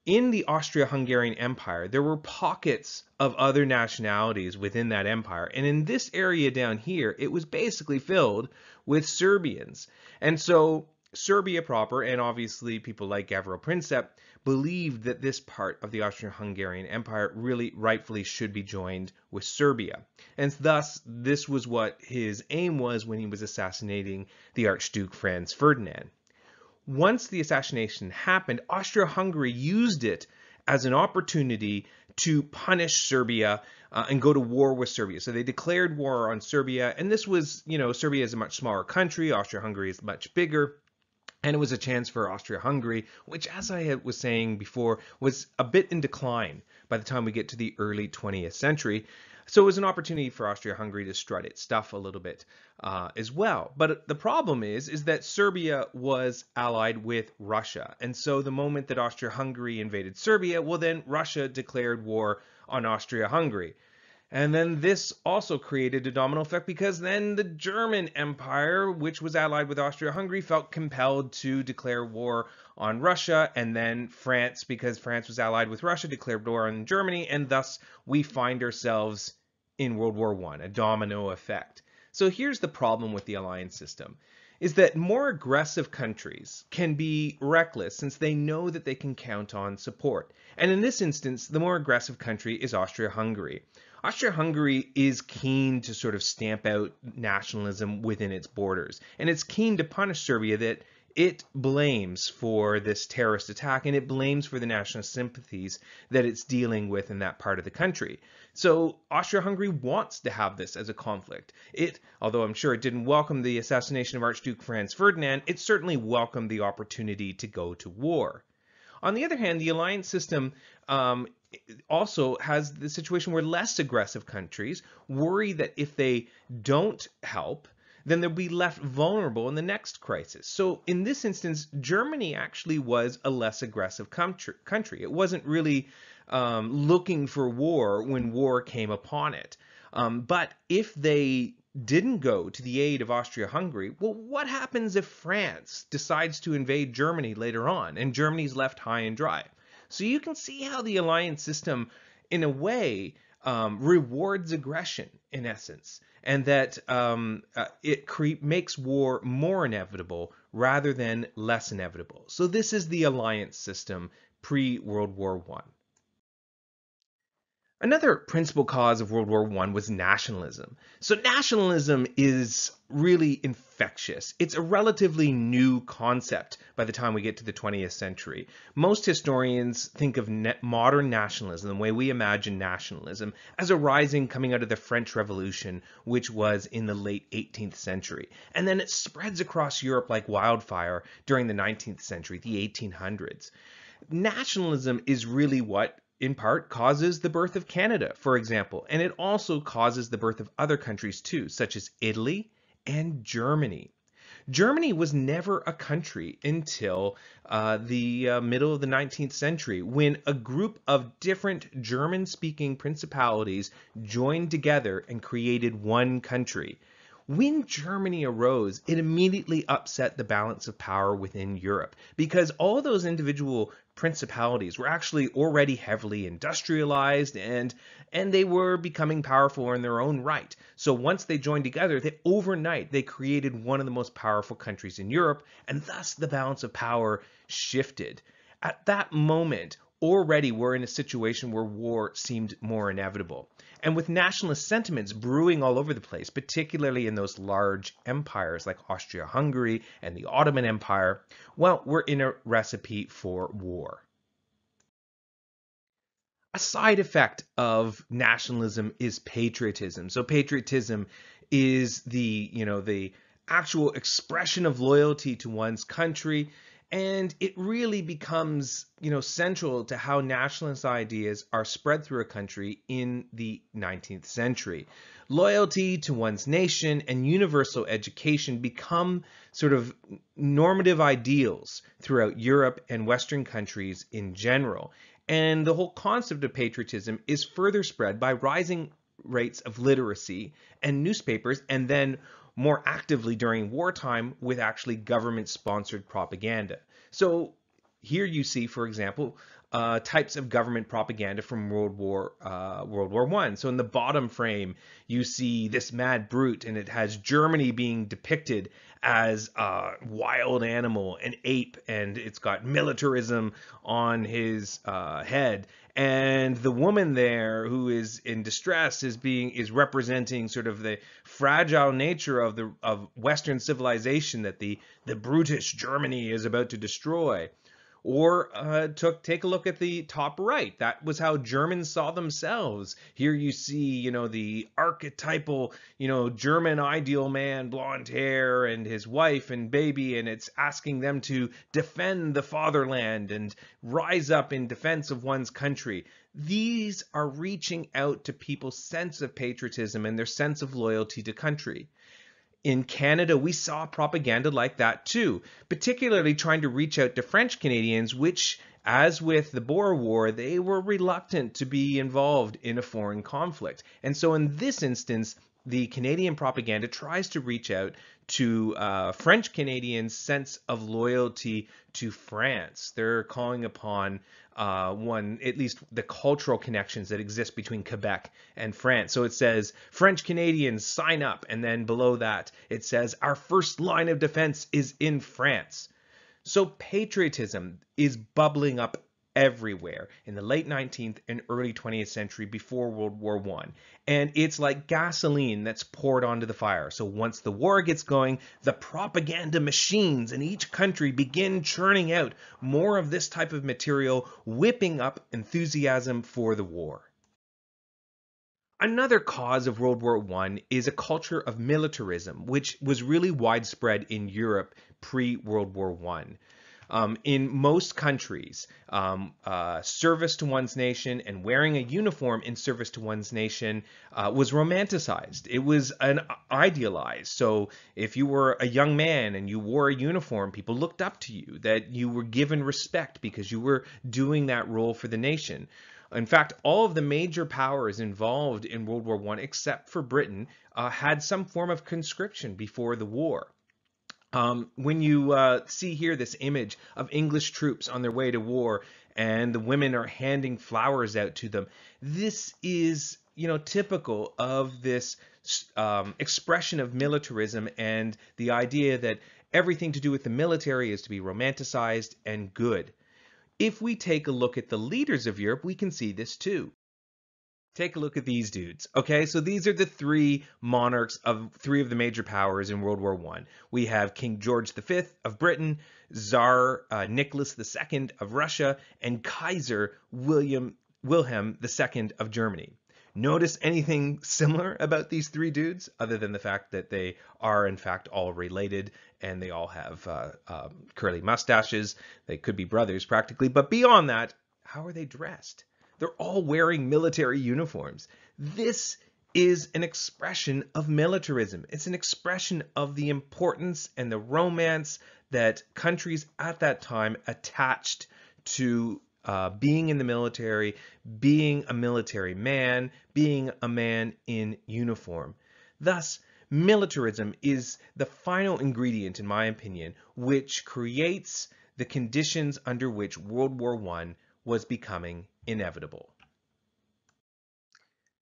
in the Austria-Hungarian Empire, there were pockets of other nationalities within that empire. And in this area down here, it was basically filled with Serbians. And so Serbia proper, and obviously people like Gavril Princip, believed that this part of the Austro-Hungarian Empire really rightfully should be joined with Serbia. And thus, this was what his aim was when he was assassinating the Archduke Franz Ferdinand. Once the assassination happened, Austria-Hungary used it as an opportunity to punish Serbia and go to war with Serbia. So they declared war on Serbia, and this was, Serbia is a much smaller country, Austria-Hungary is much bigger. And it was a chance for Austria-Hungary, which, as I was saying before, was a bit in decline by the time we get to the early 20th century. So it was an opportunity for Austria-Hungary to strut its stuff a little bit as well. But the problem is that Serbia was allied with Russia. And so the moment that Austria-Hungary invaded Serbia, well, then Russia declared war on Austria-Hungary. And then this also created a domino effect because then the German Empire, which was allied with Austria-Hungary, felt compelled to declare war on Russia. And then France, because France was allied with Russia, declared war on Germany. And thus we find ourselves in World War I, a domino effect. So here's the problem with the alliance system, is that more aggressive countries can be reckless since they know that they can count on support. And in this instance, the more aggressive country is Austria-Hungary. Austria-Hungary is keen to sort of stamp out nationalism within its borders, and it's keen to punish Serbia that it blames for this terrorist attack, and it blames for the national sympathies that it's dealing with in that part of the country. So Austria-Hungary wants to have this as a conflict. Although I'm sure it didn't welcome the assassination of Archduke Franz Ferdinand, it certainly welcomed the opportunity to go to war. On the other hand, the alliance system also has the situation where less aggressive countries worry that if they don't help, then they'll be left vulnerable in the next crisis. So in this instance, Germany actually was a less aggressive country. It wasn't really looking for war when war came upon it. But if they didn't go to the aid of Austria-Hungary, well, what happens if France decides to invade Germany later on and Germany's left high and dry? So you can see how the alliance system, in a way, rewards aggression, in essence, and that it makes war more inevitable rather than less inevitable. So this is the alliance system pre-World War I. Another principal cause of World War I was nationalism. So nationalism is really infectious. It's a relatively new concept by the time we get to the 20th century. Most historians think of modern nationalism, the way we imagine nationalism, as arising coming out of the French Revolution, which was in the late 18th century. And then it spreads across Europe like wildfire during the 19th century, the 1800s. Nationalism is really what in part causes the birth of Canada, for example, and it also causes the birth of other countries too, such as Italy and Germany. Germany was never a country until the middle of the 19th century, when a group of different German-speaking principalities joined together and created one country. When Germany arose, it immediately upset the balance of power within Europe because all those individual principalities were actually already heavily industrialized and they were becoming powerful in their own right. So once they joined together, overnight they created one of the most powerful countries in Europe, and thus the balance of power shifted. At that moment, already we're in a situation where war seemed more inevitable. And with nationalist sentiments brewing all over the place, particularly in those large empires like Austria-Hungary and the Ottoman Empire, well, we're in a recipe for war. A side effect of nationalism is patriotism. So patriotism is the actual expression of loyalty to one's country. And it really becomes, central to how nationalist ideas are spread through a country in the 19th century. Loyalty to one's nation and universal education become sort of normative ideals throughout Europe and Western countries in general. And the whole concept of patriotism is further spread by rising rates of literacy and newspapers, and then more actively during wartime with actually government-sponsored propaganda. So here you see, for example, types of government propaganda from World War I. So in the bottom frame, you see this mad brute, and it has Germany being depicted as a wild animal, an ape, and it's got militarism on his head. And the woman there who is in distress is representing sort of the fragile nature of Western civilization that the brutish Germany is about to destroy. Or take a look at the top right. That was how Germans saw themselves. Here you see, the archetypal, German ideal man, blonde hair, and his wife and baby, and it's asking them to defend the fatherland and rise up in defense of one's country. These are reaching out to people's sense of patriotism and their sense of loyalty to country. In Canada, we saw propaganda like that too, particularly trying to reach out to French Canadians, which, as with the Boer War, they were reluctant to be involved in a foreign conflict. And so in this instance, the Canadian propaganda tries to reach out to French Canadians' sense of loyalty to France. They're calling upon at least the cultural connections that exist between Quebec and France. So it says, French Canadians sign up. And then below that, it says, our first line of defense is in France. So patriotism is bubbling up everywhere in the late 19th and early 20th century before World War I. And it's like gasoline that's poured onto the fire. So once the war gets going, the propaganda machines in each country begin churning out more of this type of material, whipping up enthusiasm for the war. Another cause of World War I is a culture of militarism, which was really widespread in Europe pre-World War I. In most countries, service to one's nation and wearing a uniform in service to one's nation was romanticized. It was idealized. So if you were a young man and you wore a uniform, people looked up to you, that you were given respect because you were doing that role for the nation. In fact, all of the major powers involved in World War I, except for Britain, had some form of conscription before the war. When you see here this image of English troops on their way to war and the women are handing flowers out to them, this is, typical of this expression of militarism and the idea that everything to do with the military is to be romanticized and good. If we take a look at the leaders of Europe, we can see this too. Take a look at these dudes. Okay, so these are the three monarchs of three of the major powers in World War I. We have King George V of Britain, Tsar Nicholas II of Russia, and Kaiser Wilhelm II of Germany. Notice anything similar about these three dudes, other than the fact that they are in fact all related and they all have curly mustaches. They could be brothers practically, but beyond that, how are they dressed? They're all wearing military uniforms. This is an expression of militarism. It's an expression of the importance and the romance that countries at that time attached to being in the military, being a military man, being a man in uniform. Thus, militarism is the final ingredient, in my opinion, which creates the conditions under which World War I was becoming inevitable.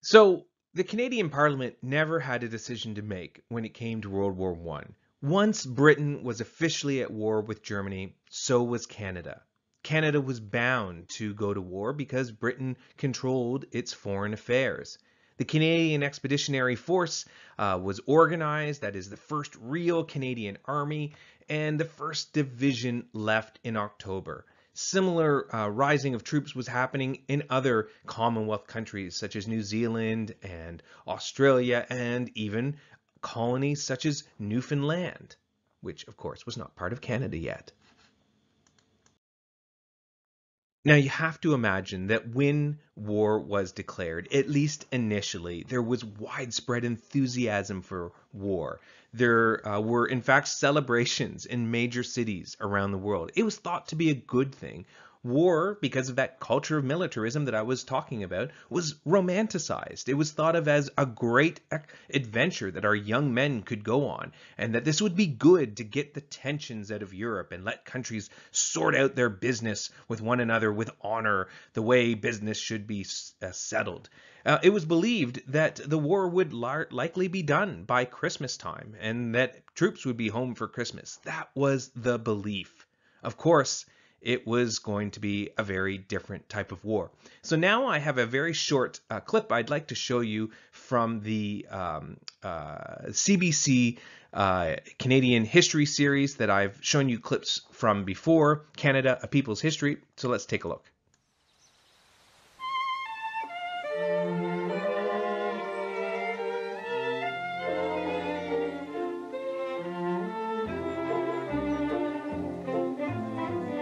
So, the Canadian Parliament never had a decision to make when it came to World War I. Once Britain was officially at war with Germany, so was Canada. Canada was bound to go to war because Britain controlled its foreign affairs. The Canadian Expeditionary Force was organized, that is the first real Canadian army, and the 1st Division left in October. Similar rising of troops was happening in other Commonwealth countries such as New Zealand and Australia, and even colonies such as Newfoundland, which of course was not part of Canada yet. Now, you have to imagine that when war was declared, at least initially, there was widespread enthusiasm for war. There were, in fact, celebrations in major cities around the world. It was thought to be a good thing. War, because of that culture of militarism that I was talking about, was romanticized. It was thought of as a great adventure that our young men could go on, and that this would be good to get the tensions out of Europe and let countries sort out their business with one another with honor, the way business should be settled. It was believed that the war would likely be done by Christmas time, and that troops would be home for Christmas. That was the belief. Of course, it was going to be a very different type of war. So now I have a very short clip I'd like to show you from the CBC Canadian History series that I've shown you clips from before, Canada, A People's History. So let's take a look.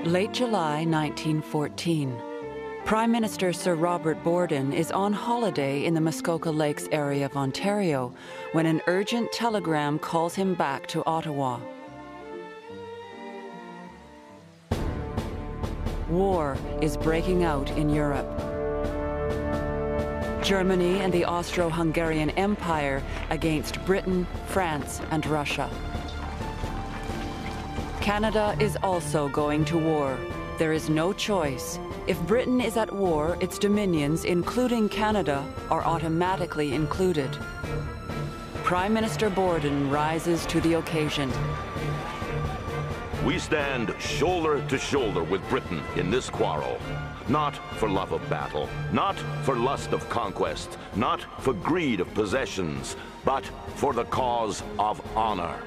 Late July 1914. Prime Minister Sir Robert Borden is on holiday in the Muskoka Lakes area of Ontario when an urgent telegram calls him back to Ottawa. War is breaking out in Europe. Germany and the Austro-Hungarian Empire against Britain, France, and Russia. Canada is also going to war. There is no choice. If Britain is at war, its dominions, including Canada, are automatically included. Prime Minister Borden rises to the occasion. We stand shoulder to shoulder with Britain in this quarrel. Not for love of battle, not for lust of conquest, not for greed of possessions, but for the cause of honor.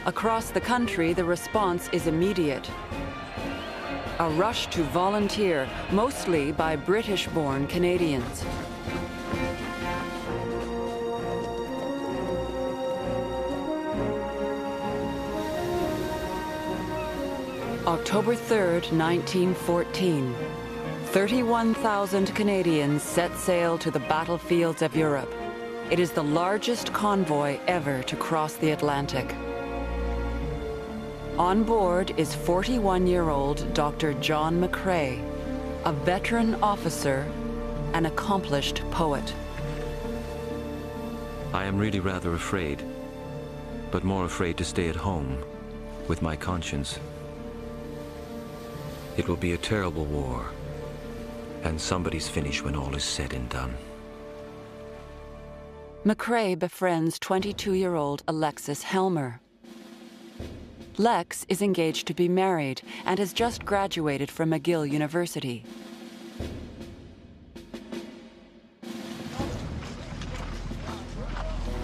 Across the country, the response is immediate. A rush to volunteer, mostly by British-born Canadians. October 3rd, 1914. 31,000 Canadians set sail to the battlefields of Europe. It is the largest convoy ever to cross the Atlantic. On board is 41-year-old Dr. John McCrae, a veteran officer, an accomplished poet. I am really rather afraid, but more afraid to stay at home with my conscience. It will be a terrible war, and somebody's finish when all is said and done. McCrae befriends 22-year-old Alexis Helmer. Lex is engaged to be married and has just graduated from McGill University.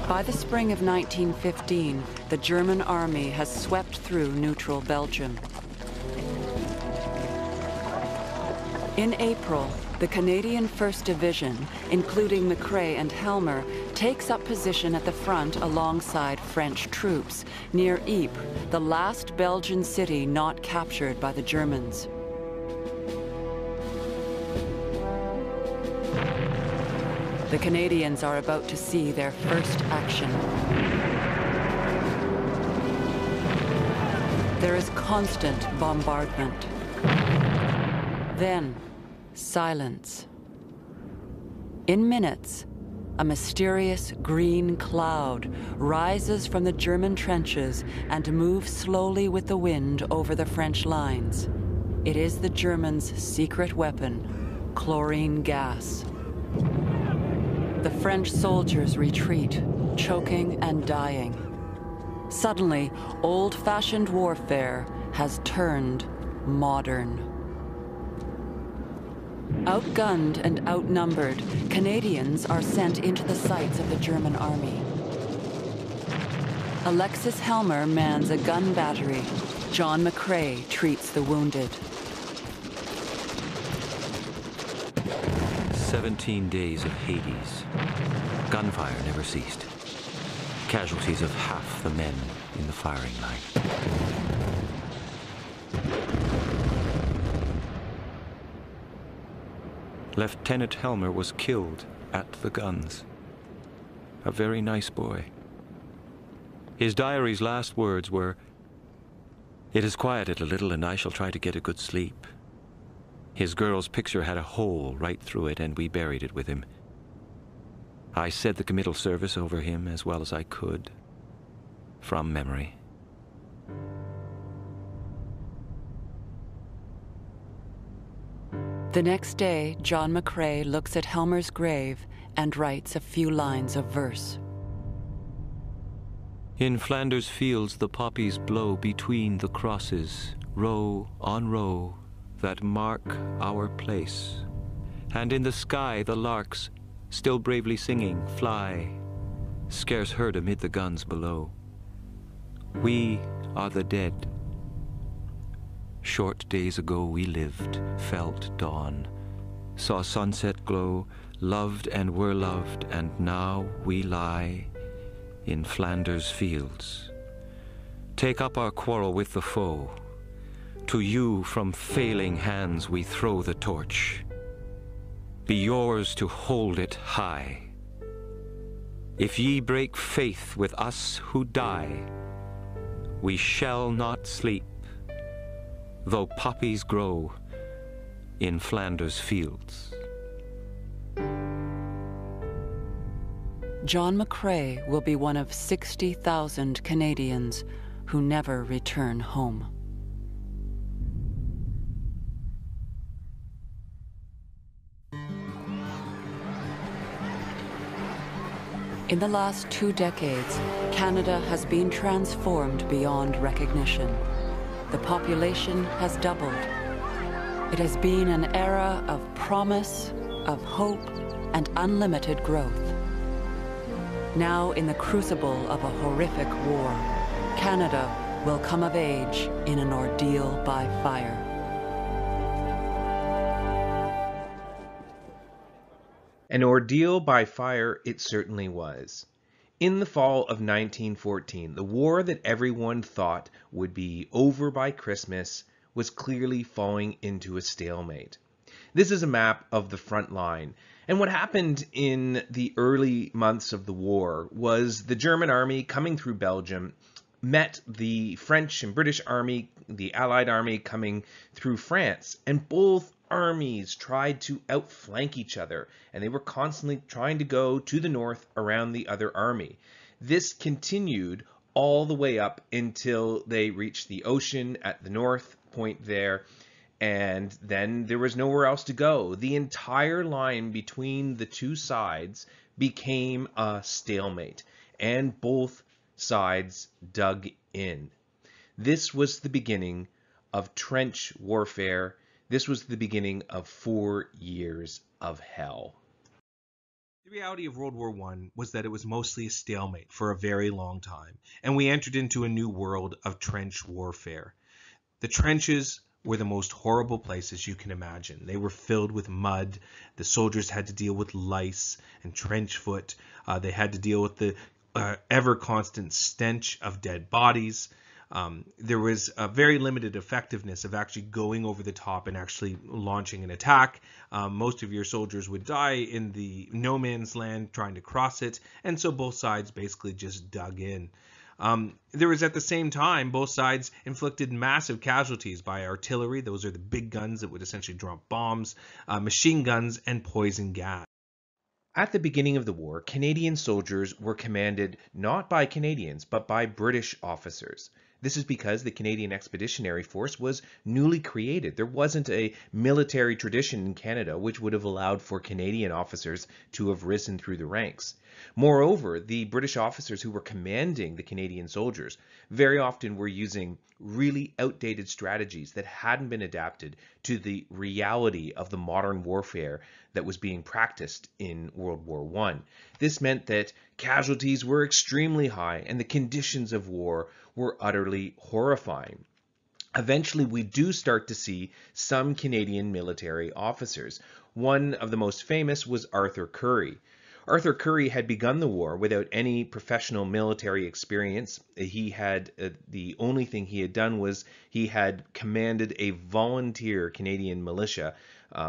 By the spring of 1915, the German army has swept through neutral Belgium. In April, the Canadian 1st Division, including McCrae and Helmer, takes up position at the front alongside French troops near Ypres, the last Belgian city not captured by the Germans. The Canadians are about to see their first action. There is constant bombardment. Then, silence. In minutes, a mysterious green cloud rises from the German trenches and moves slowly with the wind over the French lines. It is the Germans' secret weapon, chlorine gas. The French soldiers retreat, choking and dying. Suddenly, old-fashioned warfare has turned modern. Outgunned and outnumbered, Canadians are sent into the sights of the German army. Alexis Helmer mans a gun battery. John McCrae treats the wounded. 17 days of Hades. Gunfire never ceased. Casualties of half the men in the firing line. Lieutenant Helmer was killed at the guns. A very nice boy. His diary's last words were, "It has quieted a little and I shall try to get a good sleep." His girl's picture had a hole right through it and we buried it with him. I said the committal service over him as well as I could, from memory. The next day, John McCrae looks at Helmer's grave and writes a few lines of verse. In Flanders fields the poppies blow between the crosses, row on row, that mark our place. And in the sky the larks, still bravely singing, fly, scarce heard amid the guns below. We are the dead. Short days ago we lived, felt dawn, saw sunset glow, loved and were loved, and now we lie in Flanders fields. Take up our quarrel with the foe. To you from failing hands we throw the torch. Be yours to hold it high. If ye break faith with us who die, we shall not sleep, though poppies grow in Flanders fields. John McCrae will be one of 60,000 Canadians who never return home. In the last 2 decades, Canada has been transformed beyond recognition. The population has doubled. It has been an era of promise, of hope, and unlimited growth. Now, in the crucible of a horrific war, Canada will come of age in an ordeal by fire. An ordeal by fire it certainly was. In the fall of 1914, the war that everyone thought would be over by Christmas was clearly falling into a stalemate. This is a map of the front line. And what happened in the early months of the war was the German army coming through Belgium met the French and British army, the Allied army coming through France, and both armies tried to outflank each other, and they were constantly trying to go to the north around the other army. This continued all the way up until they reached the ocean at the north point there, and then there was nowhere else to go. The entire line between the two sides became a stalemate, and both sides dug in. This was the beginning of trench warfare. This was the beginning of 4 years of hell. The reality of World War I was that it was mostly a stalemate for a very long time, and we entered into a new world of trench warfare. The trenches were the most horrible places you can imagine. They were filled with mud. The soldiers had to deal with lice and trench foot. They had to deal with the ever constant stench of dead bodies. There was a very limited effectiveness of actually going over the top and actually launching an attack. Most of your soldiers would die in the no man's land trying to cross it, and so both sides basically just dug in. There was at the same time, both sides inflicted massive casualties by artillery. Those are the big guns that would essentially drop bombs, machine guns, and poison gas. At the beginning of the war, Canadian soldiers were commanded not by Canadians, but by British officers. This is because the Canadian Expeditionary Force was newly created. There wasn't a military tradition in Canada which would have allowed for Canadian officers to have risen through the ranks. Moreover, the British officers who were commanding the Canadian soldiers very often were using really outdated strategies that hadn't been adapted to the reality of the modern warfare that was being practiced in World War I. This meant that casualties were extremely high and the conditions of war were utterly horrifying. Eventually, we do start to see some Canadian military officers. One of the most famous was Arthur Currie. Arthur Currie had begun the war without any professional military experience. He had the only thing he had done was he had commanded a volunteer Canadian militia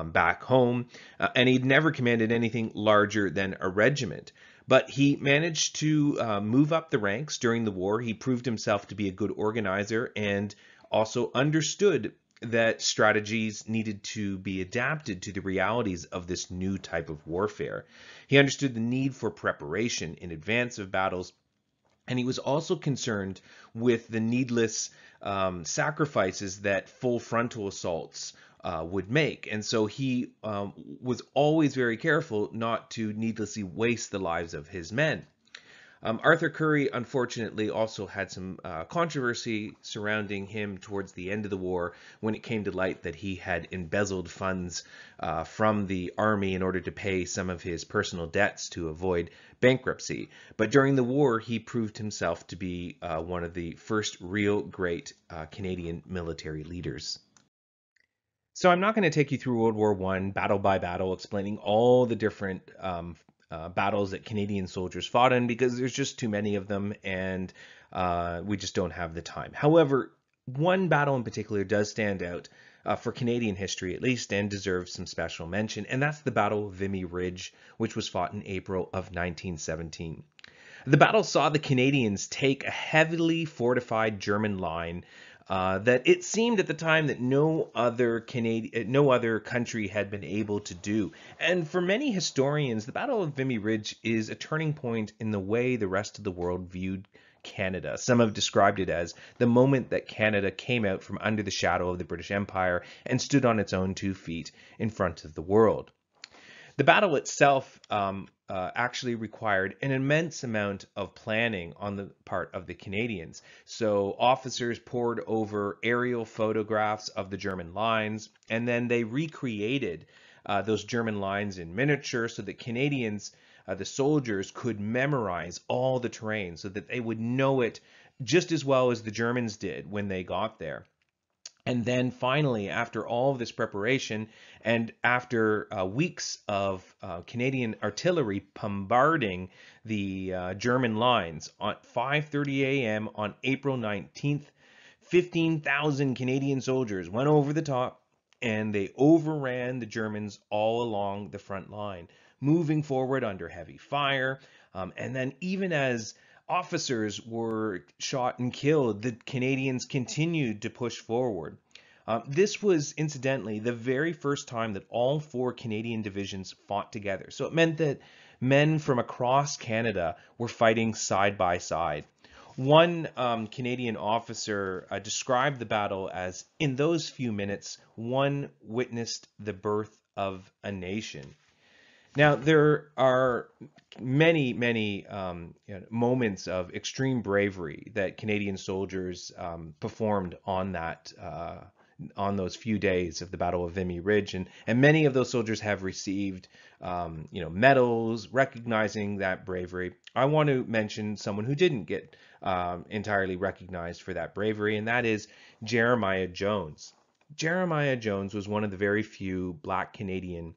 back home, and he'd never commanded anything larger than a regiment. But he managed to move up the ranks during the war. He proved himself to be a good organizer and also understood that strategies needed to be adapted to the realities of this new type of warfare. He understood the need for preparation in advance of battles, and he was also concerned with the needless sacrifices that full frontal assaults would make. And so he was always very careful not to needlessly waste the lives of his men. Arthur Currie, unfortunately, also had some controversy surrounding him towards the end of the war when it came to light that he had embezzled funds from the army in order to pay some of his personal debts to avoid bankruptcy. But during the war, he proved himself to be one of the first real great Canadian military leaders. So I'm not going to take you through World War I battle by battle, explaining all the different battles that Canadian soldiers fought in, because there's just too many of them and we just don't have the time. However, one battle in particular does stand out for Canadian history at least and deserves some special mention, and that's the Battle of Vimy Ridge, which was fought in April of 1917. The battle saw the Canadians take a heavily fortified German line that it seemed at the time that no other country had been able to do. And for many historians, the Battle of Vimy Ridge is a turning point in the way the rest of the world viewed Canada. Some have described it as the moment that Canada came out from under the shadow of the British Empire and stood on its own 2 feet in front of the world. The battle itself actually required an immense amount of planning on the part of the Canadians. So officers pored over aerial photographs of the German lines, and then they recreated those German lines in miniature so that Canadians, the soldiers, could memorize all the terrain so that they would know it just as well as the Germans did when they got there. And then finally, after all of this preparation and after weeks of Canadian artillery bombarding the German lines, at 5:30 a.m. on April 19th, 15,000 Canadian soldiers went over the top and they overran the Germans all along the front line, moving forward under heavy fire. And then even as officers were shot and killed, the Canadians continued to push forward. This was, incidentally, the very first time that all 4 Canadian divisions fought together. So it meant that men from across Canada were fighting side by side. One Canadian officer described the battle as, in those few minutes, one witnessed the birth of a nation. Now, there are many, many moments of extreme bravery that Canadian soldiers performed on on those few days of the Battle of Vimy Ridge, and many of those soldiers have received medals recognizing that bravery. I want to mention someone who didn't get entirely recognized for that bravery, and that is Jeremiah Jones. Jeremiah Jones was one of the very few Black Canadian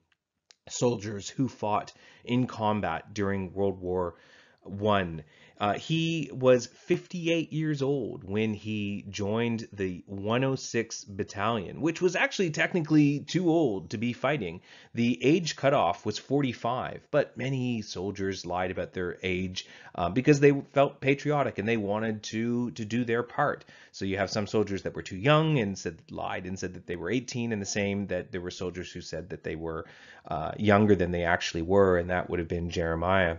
soldiers who fought in combat during World War I. He was 58 years old when he joined the 106 Battalion, which was actually technically too old to be fighting. The age cutoff was 45, but many soldiers lied about their age because they felt patriotic and they wanted to do their part. So you have some soldiers that were too young and lied and said that they were 18, and the same that there were soldiers who said that they were younger than they actually were, and that would have been Jeremiah.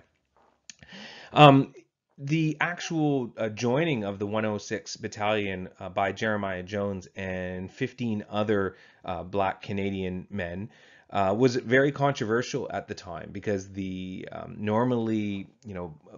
The actual joining of the 106 Battalion by Jeremiah Jones and 15 other Black Canadian men was very controversial at the time, because the normally,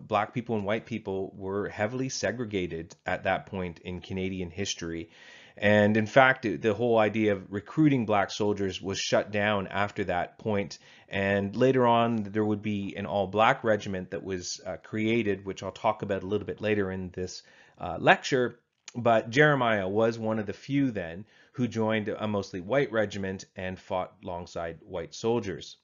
Black people and white people were heavily segregated at that point in Canadian history. And in fact, the whole idea of recruiting Black soldiers was shut down after that point. And later on, there would be an all-Black regiment that was created, which I'll talk about a little bit later in this lecture. But Jeremiah was one of the few then who joined a mostly white regiment and fought alongside white soldiers.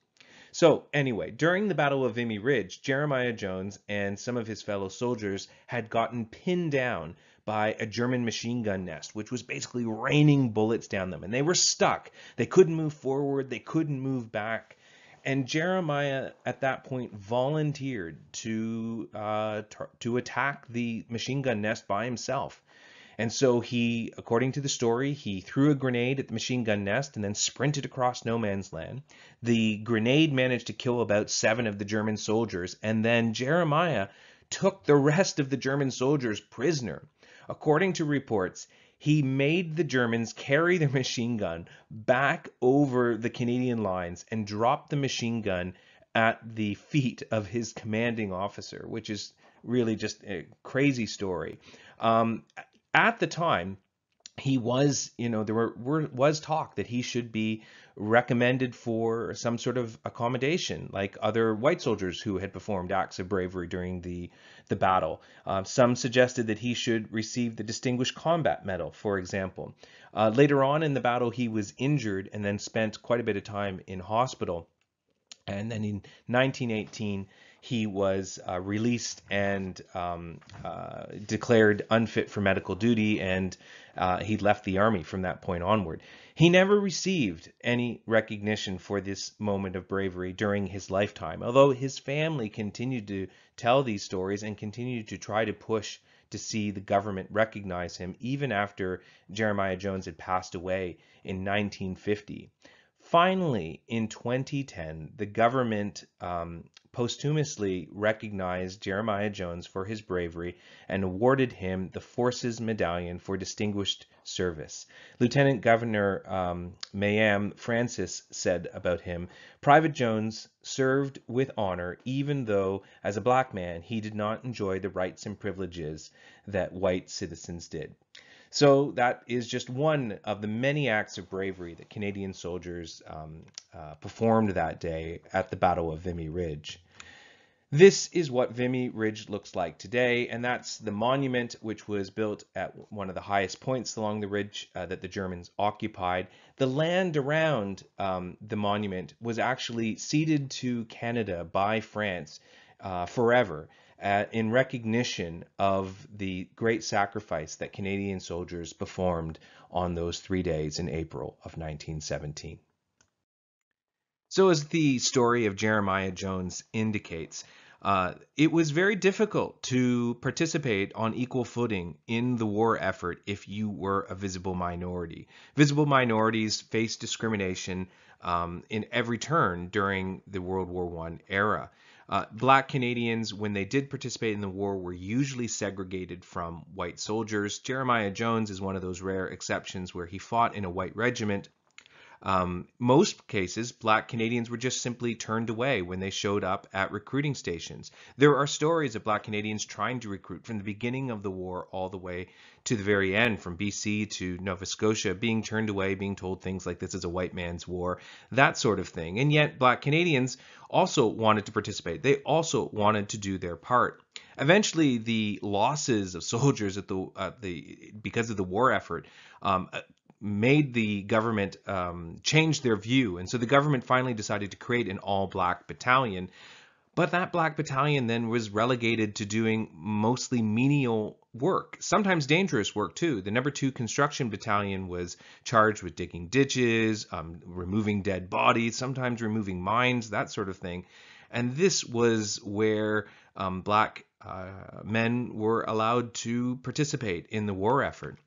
So anyway, during the Battle of Vimy Ridge, Jeremiah Jones and some of his fellow soldiers had gotten pinned down by a German machine gun nest, which was basically raining bullets down them. And they were stuck. They couldn't move forward. They couldn't move back. And Jeremiah, at that point, volunteered to attack the machine gun nest by himself. And so he, according to the story, he threw a grenade at the machine gun nest and then sprinted across no man's land. The grenade managed to kill about 7 of the German soldiers, and then Jeremiah took the rest of the German soldiers prisoner. According to reports, he made the Germans carry their machine gun back over the Canadian lines and dropped the machine gun at the feet of his commanding officer, which is really just a crazy story. At the time, he was, there was talk that he should be recommended for some sort of accommodation, like other white soldiers who had performed acts of bravery during the battle. Some suggested that he should receive the Distinguished Combat Medal, for example. Later on in the battle, he was injured and then spent quite a bit of time in hospital. And then in 1918, he was released and declared unfit for medical duty, and he left the army from that point onward. He never received any recognition for this moment of bravery during his lifetime, although his family continued to tell these stories and continued to try to push to see the government recognize him even after Jeremiah Jones had passed away in 1950. Finally, in 2010, the government posthumously recognized Jeremiah Jones for his bravery and awarded him the Forces Medallion for Distinguished Service. Lieutenant Governor Mayam Francis said about him, "Private Jones served with honor even though, as a Black man, he did not enjoy the rights and privileges that white citizens did." So that is just one of the many acts of bravery that Canadian soldiers performed that day at the Battle of Vimy Ridge. This is what Vimy Ridge looks like today, and that's the monument which was built at one of the highest points along the ridge that the Germans occupied. The land around the monument was actually ceded to Canada by France forever in recognition of the great sacrifice that Canadian soldiers performed on those 3 days in April of 1917. So as the story of Jeremiah Jones indicates, it was very difficult to participate on equal footing in the war effort if you were a visible minority. Visible minorities faced discrimination in every turn during the World War I era. Black Canadians, when they did participate in the war, were usually segregated from white soldiers. Jeremiah Jones is one of those rare exceptions where he fought in a white regiment. Most cases, Black Canadians were just simply turned away when they showed up at recruiting stations. There are stories of Black Canadians trying to recruit from the beginning of the war all the way to the very end, from BC to Nova Scotia, being turned away, being told things like this is a white man's war, that sort of thing. And yet Black Canadians also wanted to participate. They also wanted to do their part. Eventually, the losses of soldiers because of the war effort made the government change their view. And so the government finally decided to create an all-Black battalion. But that Black battalion then was relegated to doing mostly menial work, sometimes dangerous work too. The number 2 construction battalion was charged with digging ditches, removing dead bodies, sometimes removing mines, that sort of thing. And this was where Black men were allowed to participate in the war effort.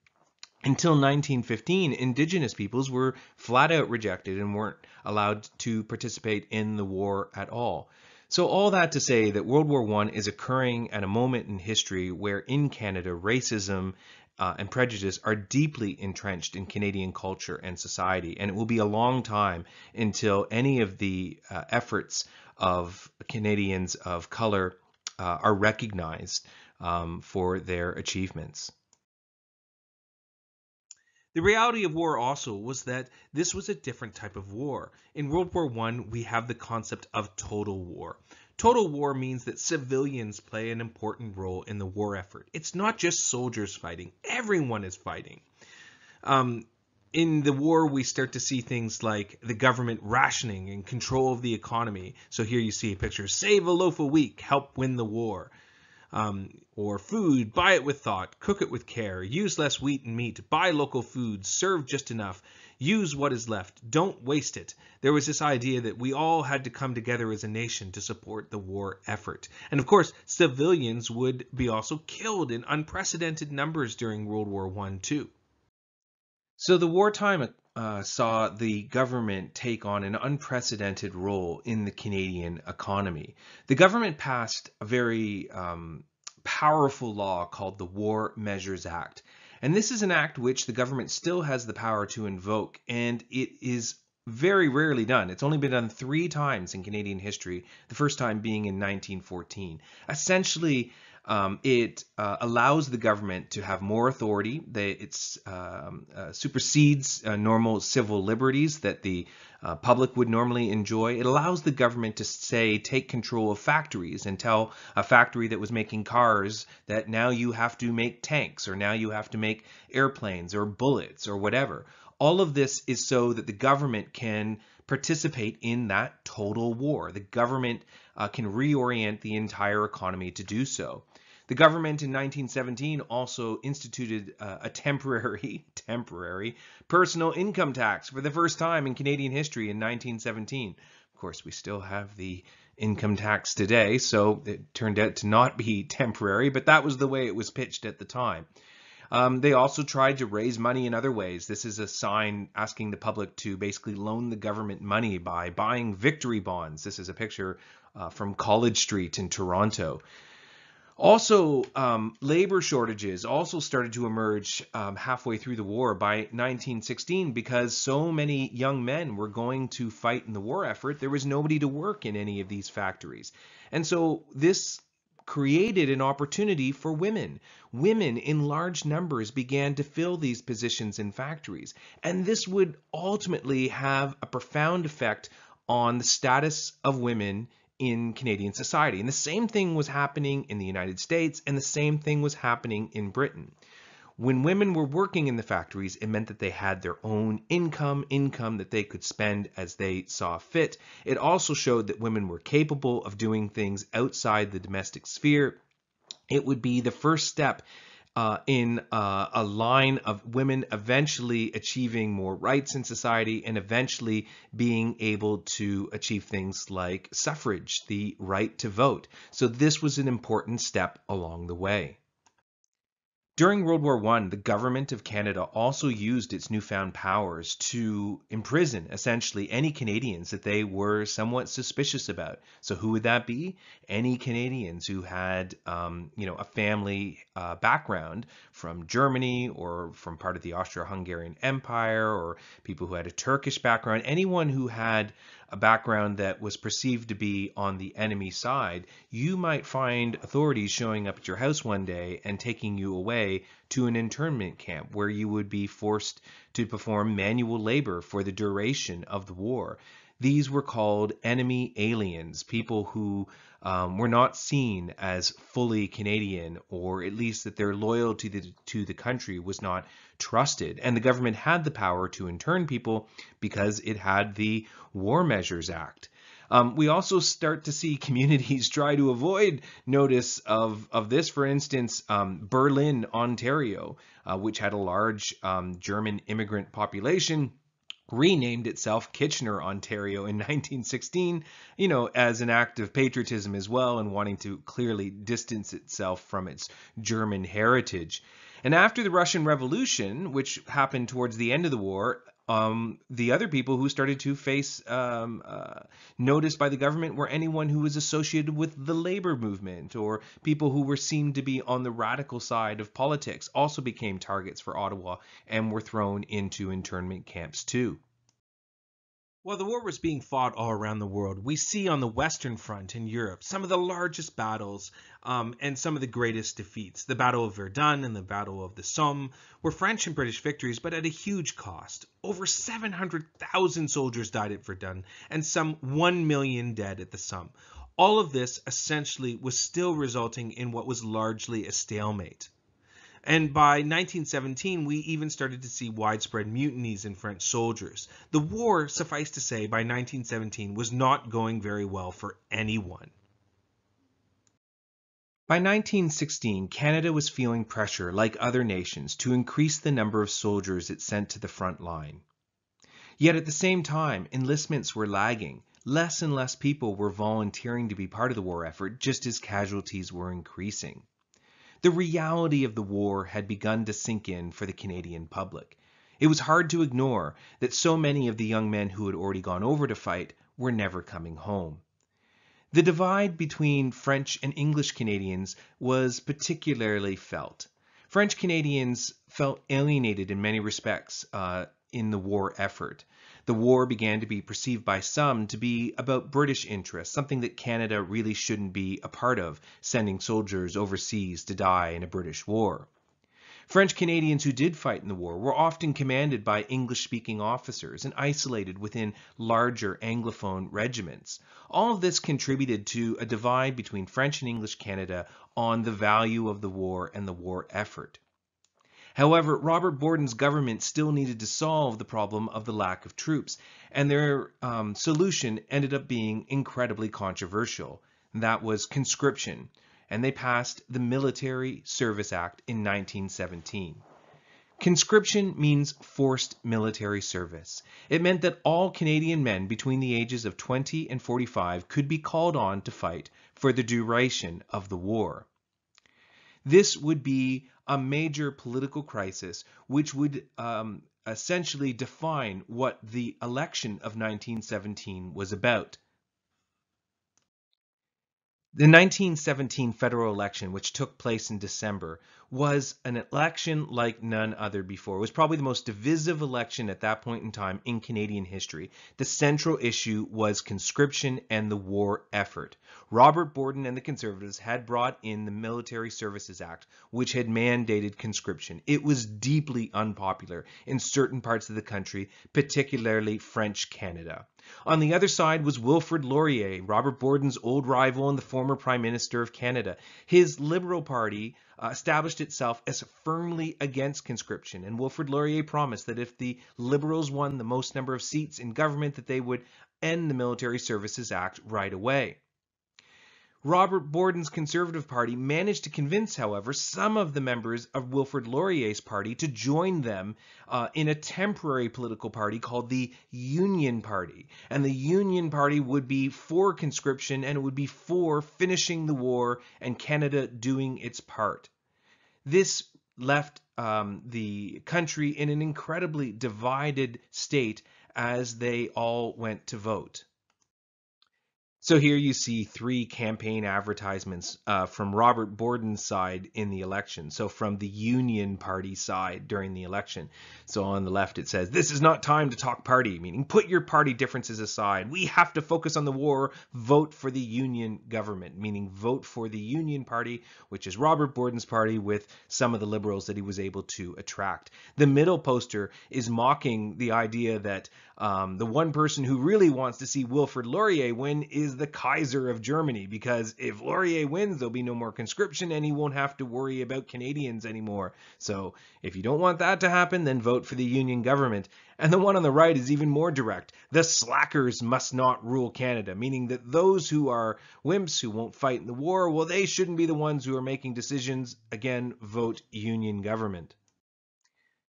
Until 1915, Indigenous peoples were flat out rejected and weren't allowed to participate in the war at all. So all that to say that World War I is occurring at a moment in history where in Canada, racism and prejudice are deeply entrenched in Canadian culture and society. And it will be a long time until any of the efforts of Canadians of color are recognized for their achievements. The reality of war also was that this was a different type of war. In World War I, we have the concept of total war. Total war means that civilians play an important role in the war effort. It's not just soldiers fighting. Everyone is fighting. In the war, we start to see things like the government rationing and control of the economy. So here you see a picture, save a loaf a week, help win the war. Or food, buy it with thought, cook it with care, use less wheat and meat, buy local foods, serve just enough, use what is left, don't waste it. There was this idea that we all had to come together as a nation to support the war effort. And of course, civilians would be also killed in unprecedented numbers during World War I too. So the wartime saw the government take on an unprecedented role in the Canadian economy. The government passed a very powerful law called the War Measures Act. And this is an act which the government still has the power to invoke, and it is very rarely done. It's only been done 3 times in Canadian history, the first time being in 1914. Essentially, it allows the government to have more authority. It supersedes normal civil liberties that the public would normally enjoy. It allows the government to, say, take control of factories and tell a factory that was making cars that now you have to make tanks, or now you have to make airplanes or bullets or whatever. All of this is so that the government can participate in that total war. The government can reorient the entire economy to do so. The government in 1917 also instituted a temporary personal income tax for the first time in Canadian history in 1917. Of course, we still have the income tax today, so it turned out to not be temporary, but that was the way it was pitched at the time. They also tried to raise money in other ways. This is a sign asking the public to basically loan the government money by buying victory bonds. This is a picture from College Street in Toronto. Also, labor shortages also started to emerge halfway through the war by 1916 because so many young men were going to fight in the war effort. There was nobody to work in any of these factories. And so this created an opportunity for women. Women in large numbers began to fill these positions in factories. And this would ultimately have a profound effect on the status of women in Canadian society. And the same thing was happening in the United States, and the same thing was happening in Britain. When women were working in the factories, it meant that they had their own income that they could spend as they saw fit. It also showed that women were capable of doing things outside the domestic sphere. It would be the first step in a line of women eventually achieving more rights in society and eventually being able to achieve things like suffrage, the right to vote. So this was an important step along the way. During World War I, the government of Canada also used its newfound powers to imprison essentially any Canadians that they were somewhat suspicious about. So who would that be? Any Canadians who had, a family background from Germany or from part of the Austro-Hungarian Empire, or people who had a Turkish background. Anyone who had a background that was perceived to be on the enemy side, you might find authorities showing up at your house one day and taking you away to an internment camp where you would be forced to perform manual labor for the duration of the war. These were called enemy aliens, people who were not seen as fully Canadian, or at least that their loyalty to the country was not trusted. And the government had the power to intern people because it had the War Measures Act. We also start to see communities try to avoid notice of this. For instance, Berlin, Ontario, which had a large German immigrant population, renamed itself Kitchener, Ontario in 1916, as an act of patriotism as well, and wanting to clearly distance itself from its German heritage. And after the Russian Revolution, which happened towards the end of the war, the other people who started to face notice by the government were anyone who was associated with the labor movement, or people who were seen to be on the radical side of politics also became targets for Ottawa and were thrown into internment camps too. While the war was being fought all around the world, we see on the Western Front in Europe some of the largest battles and some of the greatest defeats. The Battle of Verdun and the Battle of the Somme were French and British victories, but at a huge cost. Over 700,000 soldiers died at Verdun and some 1 million dead at the Somme. All of this essentially was still resulting in what was largely a stalemate. And by 1917, we even started to see widespread mutinies in French soldiers. The war, suffice to say, by 1917 was not going very well for anyone. By 1916, Canada was feeling pressure, like other nations, to increase the number of soldiers it sent to the front line. Yet at the same time, enlistments were lagging. Less and less people were volunteering to be part of the war effort, just as casualties were increasing. The reality of the war had begun to sink in for the Canadian public. It was hard to ignore that so many of the young men who had already gone over to fight were never coming home. The divide between French and English Canadians was particularly felt. French Canadians felt alienated in many respects in the war effort. The war began to be perceived by some to be about British interests, something that Canada really shouldn't be a part of, sending soldiers overseas to die in a British war. French Canadians who did fight in the war were often commanded by English-speaking officers and isolated within larger Anglophone regiments. All of this contributed to a divide between French and English Canada on the value of the war and the war effort. However, Robert Borden's government still needed to solve the problem of the lack of troops, and their solution ended up being incredibly controversial. That was conscription, and they passed the Military Service Act in 1917. Conscription means forced military service. It meant that all Canadian men between the ages of 20 and 45 could be called on to fight for the duration of the war. This would be a major political crisis which would essentially define what the election of 1917 was about. The 1917 federal election, which took place in December, was an election like none other before. It was probably the most divisive election at that point in time in Canadian history. The central issue was conscription and the war effort. Robert Borden and the Conservatives had brought in the Military Services Act, which had mandated conscription. It was deeply unpopular in certain parts of the country, particularly French Canada. On the other side was Wilfrid Laurier, Robert Borden's old rival and the former Prime Minister of Canada. His Liberal Party established itself as firmly against conscription, and Wilfrid Laurier promised that if the Liberals won the most number of seats in government, that they would end the Military Services Act right away. Robert Borden's Conservative Party managed to convince, however, some of the members of Wilfrid Laurier's party to join them in a temporary political party called the Union Party. And the Union Party would be for conscription, and it would be for finishing the war and Canada doing its part. This left the country in an incredibly divided state as they all went to vote. So here you see three campaign advertisements from Robert Borden's side in the election. So from the Union Party side during the election. So on the left it says, "This is not time to talk party," meaning put your party differences aside. We have to focus on the war. Vote for the Union government, meaning vote for the Union Party, which is Robert Borden's party with some of the Liberals that he was able to attract. The middle poster is mocking the idea that the one person who really wants to see Wilfrid Laurier win is the Kaiser of Germany, because if Laurier wins, there'll be no more conscription and he won't have to worry about Canadians anymore. So if you don't want that to happen, then vote for the Union government. And the one on the right is even more direct. The slackers must not rule Canada, meaning that those who are wimps who won't fight in the war, well, they shouldn't be the ones who are making decisions. Again, vote Union government.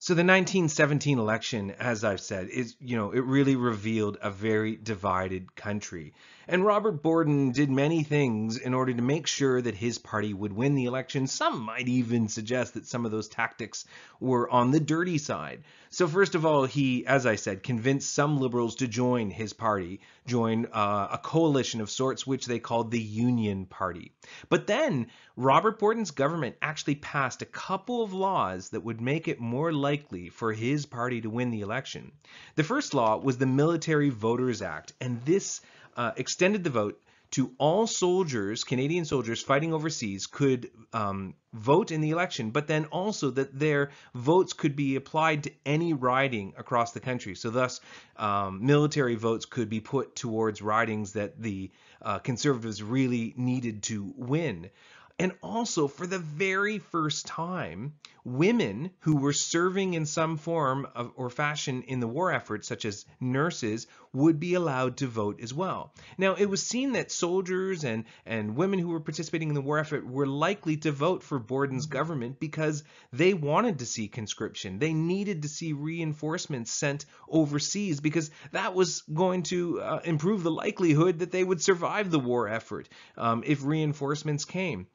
So the 1917 election, as I've said, is, it really revealed a very divided country. And Robert Borden did many things in order to make sure that his party would win the election. Some might even suggest that some of those tactics were on the dirty side. So first of all, he, as I said, convinced some Liberals to join his party, join a coalition of sorts, which they called the Union Party. But then Robert Borden's government actually passed a couple of laws that would make it more likely for his party to win the election. The first law was the Military Voters Act, and this extended the vote to all soldiers, Canadian soldiers fighting overseas could vote in the election, but then also that their votes could be applied to any riding across the country. So thus, military votes could be put towards ridings that the Conservatives really needed to win. And also, for the very first time, women who were serving in some form or fashion in the war effort, such as nurses, would be allowed to vote as well. Now, it was seen that soldiers and women who were participating in the war effort were likely to vote for Borden's government because they wanted to see conscription. They needed to see reinforcements sent overseas because that was going to improve the likelihood that they would survive the war effort if reinforcements came.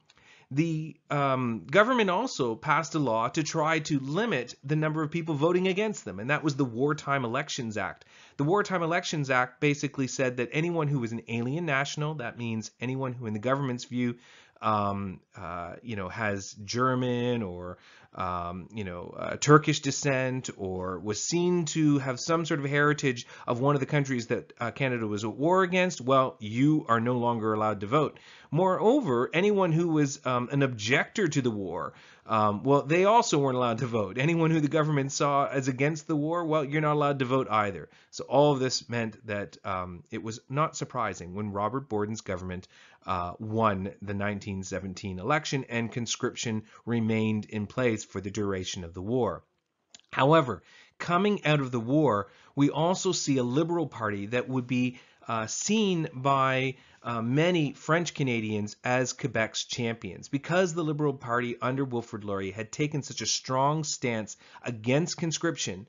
The government also passed a law to try to limit the number of people voting against them, and that was the Wartime Elections Act. The Wartime Elections Act basically said that anyone who was an alien national, that means anyone who in the government's view has German or Turkish descent, or was seen to have some sort of heritage of one of the countries that Canada was at war against, well, you are no longer allowed to vote. Moreover, anyone who was an objector to the war, well, they also weren't allowed to vote. Anyone who the government saw as against the war, well, you're not allowed to vote either. So all of this meant that it was not surprising when Robert Borden's government won the 1917 election and conscription remained in place for the duration of the war. However, coming out of the war, we also see a Liberal Party that would be seen by many French Canadians as Quebec's champions. Because the Liberal Party under Wilfrid Laurier had taken such a strong stance against conscription,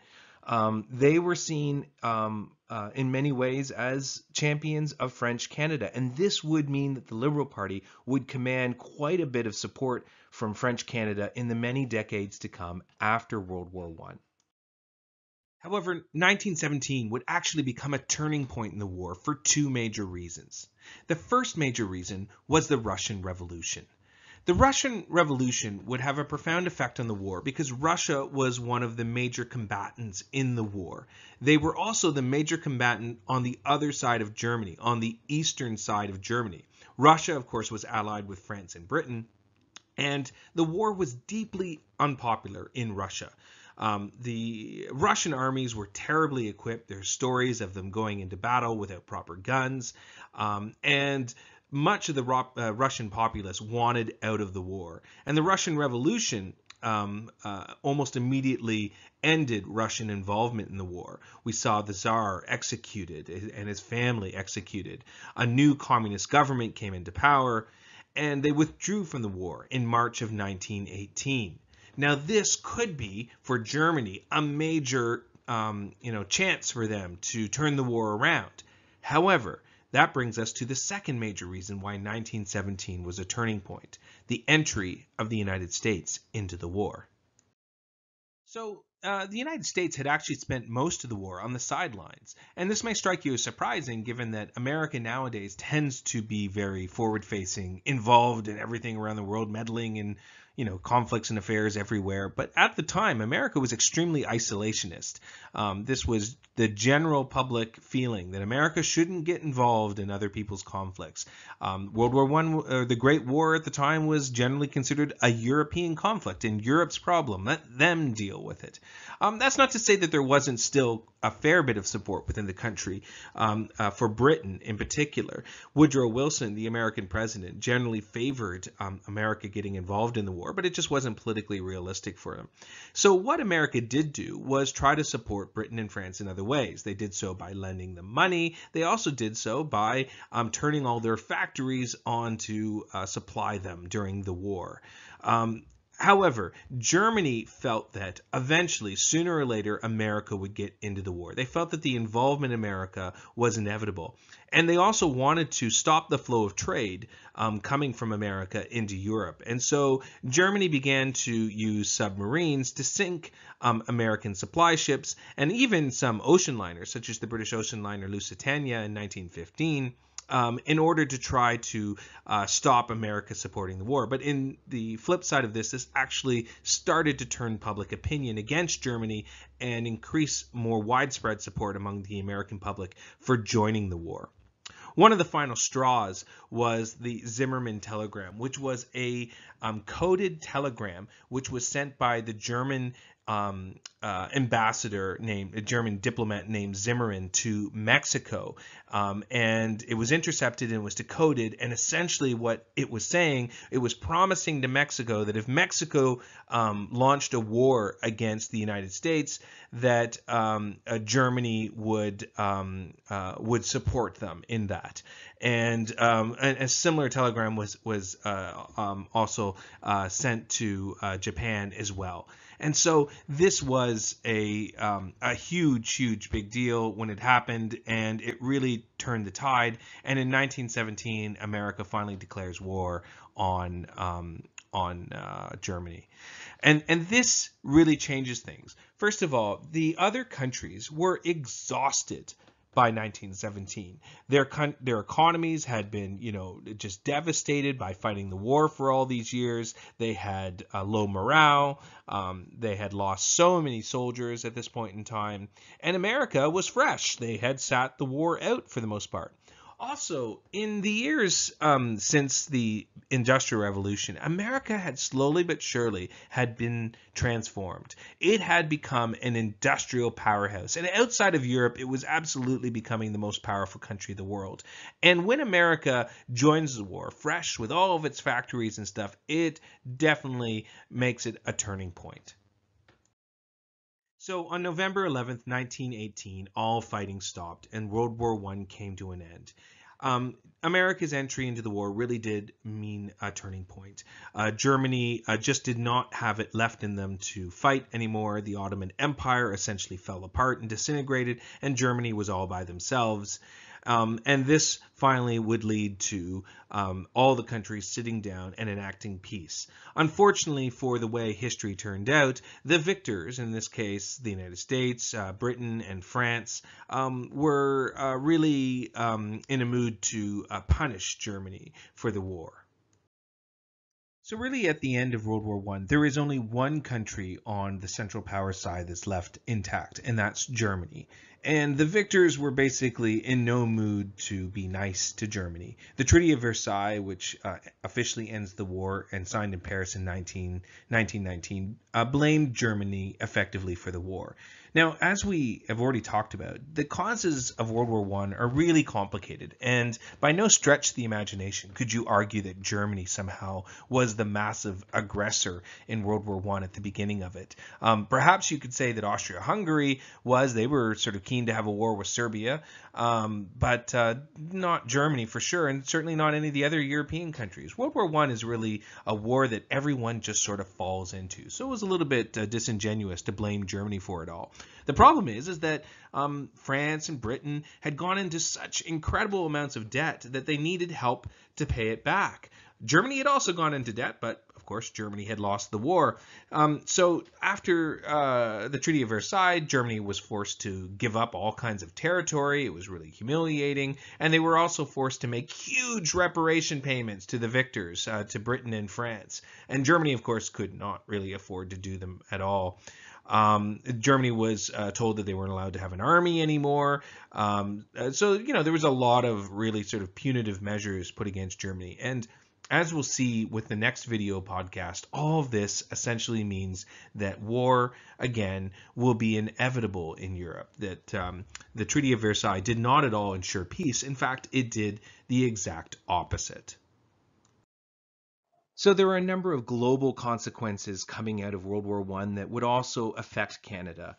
they were seen in many ways as champions of French Canada. And this would mean that the Liberal Party would command quite a bit of support from French Canada in the many decades to come after World War I. However, 1917 would actually become a turning point in the war for two major reasons. The first major reason was the Russian Revolution. The Russian Revolution would have a profound effect on the war because Russia was one of the major combatants in the war. They were also the major combatant on the other side of Germany, on the eastern side of Germany. Russia, of course, was allied with France and Britain, and the war was deeply unpopular in Russia. The Russian armies were terribly equipped. There's stories of them going into battle without proper guns, and much of the Russian populace wanted out of the war. And the Russian Revolution almost immediately ended Russian involvement in the war. We saw the Tsar executed and his family executed. A new communist government came into power, and they withdrew from the war in March of 1918. Now, this could be, for Germany, a major chance for them to turn the war around. However, that brings us to the second major reason why 1917 was a turning point: the entry of the United States into the war. So, the United States had actually spent most of the war on the sidelines, and this may strike you as surprising given that America nowadays tends to be very forward-facing, involved in everything around the world, meddling in conflicts and affairs everywhere. But at the time, America was extremely isolationist. This was the general public feeling that America shouldn't get involved in other people's conflicts. World War I, the Great War at the time, was generally considered a European conflict and Europe's problem. Let them deal with it. That's not to say that there wasn't still a fair bit of support within the country for Britain in particular. Woodrow Wilson, the American president, generally favored America getting involved in the war, but it just wasn't politically realistic for him. So what America did do was try to support Britain and France in other ways. They did so by lending them money. They also did so by turning all their factories on to supply them during the war. However, Germany felt that eventually, sooner or later, America would get into the war. They felt that the involvement in America was inevitable. And they also wanted to stop the flow of trade coming from America into Europe. And so Germany began to use submarines to sink American supply ships, and even some ocean liners, such as the British ocean liner Lusitania in 1915. In order to try to stop America supporting the war. But in the flip side of this actually started to turn public opinion against Germany and increase more widespread support among the American public for joining the war. One of the final straws was the Zimmermann telegram, which was a coded telegram which was sent by the German ambassador a German diplomat named Zimmermann to Mexico, and it was intercepted and was decoded, and essentially what it was saying, it was promising to Mexico that if Mexico launched a war against the United States, that Germany would support them in that. And a similar telegram was also sent to Japan as well. And so this was a huge big deal when it happened, and it really turned the tide. And in 1917, America finally declares war on Germany. And this really changes things. First of all, the other countries were exhausted by 1917. Their economies had been, just devastated by fighting the war for all these years. They had low morale. They had lost so many soldiers at this point in time. And America was fresh. They had sat the war out for the most part. Also, in the years since the Industrial Revolution, America had slowly but surely had been transformed. It had become an industrial powerhouse. And outside of Europe, it was absolutely becoming the most powerful country in the world. And when America joins the war, fresh with all of its factories and stuff, it definitely makes it a turning point. So on November 11th, 1918, all fighting stopped and World War I came to an end. America's entry into the war really did mean a turning point. Germany just did not have it left in them to fight anymore. The Ottoman Empire essentially fell apart and disintegrated, and Germany was all by themselves. And this finally would lead to all the countries sitting down and enacting peace. Unfortunately, for the way history turned out, the victors, in this case the United States, Britain, and France, were really in a mood to punish Germany for the war. So really at the end of World War I, there is only one country on the Central Power side that's left intact, and that's Germany. And the victors were basically in no mood to be nice to Germany. The Treaty of Versailles, which officially ends the war and signed in Paris in 1919, blamed Germany effectively for the war. Now, as we have already talked about, the causes of World War I are really complicated, and by no stretch of the imagination could you argue that Germany somehow was the massive aggressor in World War I at the beginning of it. Perhaps you could say that Austria-Hungary was. They were sort of keen to have a war with Serbia, but not Germany for sure, and certainly not any of the other European countries. World War I is really a war that everyone just sort of falls into, so it was a little bit disingenuous to blame Germany for it all. The problem is that France and Britain had gone into such incredible amounts of debt that they needed help to pay it back. Germany had also gone into debt, but of course Germany had lost the war. So after the Treaty of Versailles, Germany was forced to give up all kinds of territory. It was really humiliating. And they were also forced to make huge reparation payments to the victors, to Britain and France. And Germany, of course, could not really afford to do them at all. Germany was told that they weren't allowed to have an army anymore. So, there was a lot of really sort of punitive measures put against Germany. And as we'll see with the next video podcast, all of this essentially means that war, again, will be inevitable in Europe. That the Treaty of Versailles did not at all ensure peace. In fact, it did the exact opposite. So there are a number of global consequences coming out of World War I that would also affect Canada.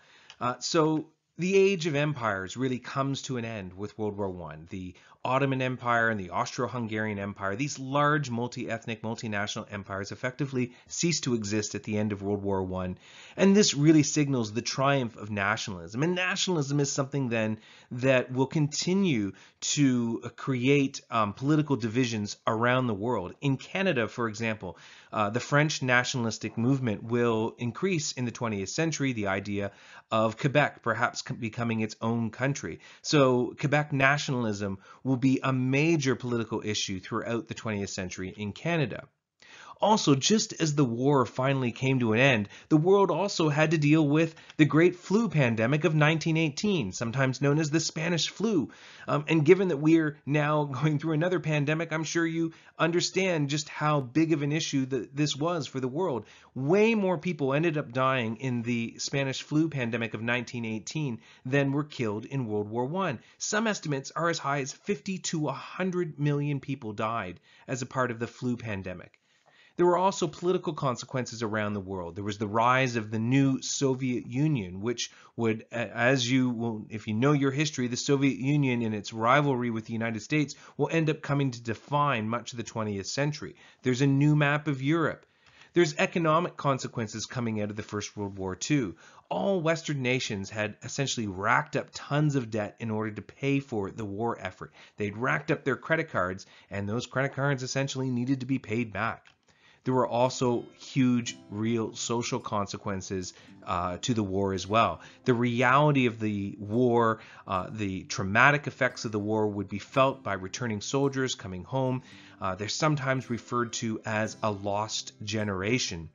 So the age of empires really comes to an end with World War I. The Ottoman Empire and the Austro-Hungarian Empire, these large multi-ethnic, multinational empires effectively cease to exist at the end of World War I. And this really signals the triumph of nationalism. And nationalism is something then that will continue to create political divisions around the world. In Canada, for example, the French nationalistic movement will increase in the 20th century, the idea of Quebec perhaps becoming its own country. So Quebec nationalism will be a major political issue throughout the 20th century in Canada. Also, just as the war finally came to an end, the world also had to deal with the Great Flu pandemic of 1918, sometimes known as the Spanish flu. And given that we're now going through another pandemic, I'm sure you understand just how big of an issue that this was for the world. Way more people ended up dying in the Spanish flu pandemic of 1918 than were killed in World War I. Some estimates are as high as 50 to 100 million people died as a part of the flu pandemic. There were also political consequences around the world. There was the rise of the new Soviet Union, which would, as you will, if you know your history, the Soviet Union and its rivalry with the United States will end up coming to define much of the 20th century. There's a new map of Europe. There's economic consequences coming out of the First World War II. All Western nations had essentially racked up tons of debt in order to pay for the war effort. They'd racked up their credit cards, and those credit cards essentially needed to be paid back. There were also huge real social consequences to the war as well. The reality of the war, the traumatic effects of the war would be felt by returning soldiers coming home. They're sometimes referred to as a lost generation.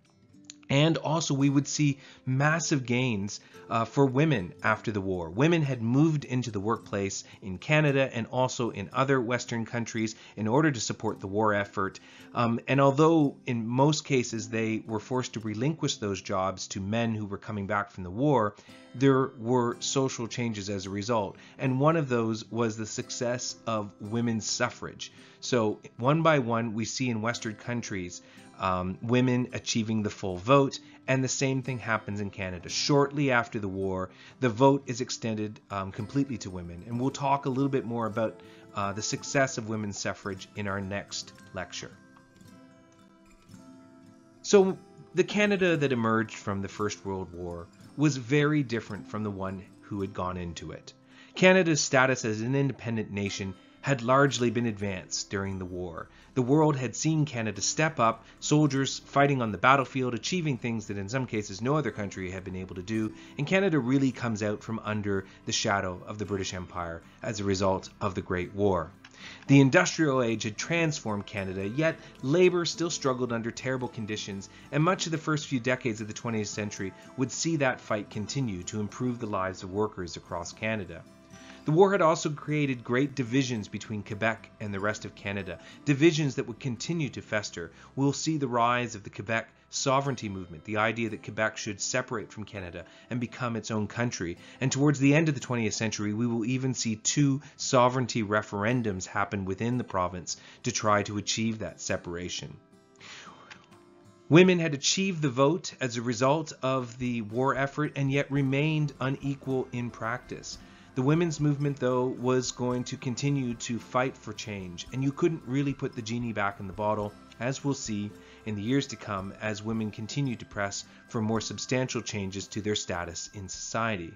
And also we would see massive gains for women after the war. Women had moved into the workplace in Canada and also in other Western countries in order to support the war effort. And although in most cases they were forced to relinquish those jobs to men who were coming back from the war, there were social changes as a result. And one of those was the success of women's suffrage. So one by one we see in Western countries women achieving the full vote, and the same thing happens in Canada. Shortly after the war, the vote is extended completely to women, and we'll talk a little bit more about the success of women's suffrage in our next lecture. So the Canada that emerged from the First World War was very different from the one who had gone into it. Canada's status as an independent nation had largely been advanced during the war. The world had seen Canada step up, soldiers fighting on the battlefield, achieving things that in some cases no other country had been able to do, and Canada really comes out from under the shadow of the British Empire as a result of the Great War. The industrial age had transformed Canada, yet labor still struggled under terrible conditions, and much of the first few decades of the 20th century would see that fight continue to improve the lives of workers across Canada. The war had also created great divisions between Quebec and the rest of Canada, divisions that would continue to fester. We'll see the rise of the Quebec sovereignty movement, the idea that Quebec should separate from Canada and become its own country. And towards the end of the 20th century, we will even see 2 sovereignty referendums happen within the province to try to achieve that separation. Women had achieved the vote as a result of the war effort and yet remained unequal in practice. The women's movement, though, was going to continue to fight for change, and you couldn't really put the genie back in the bottle, as we'll see in the years to come as women continue to press for more substantial changes to their status in society.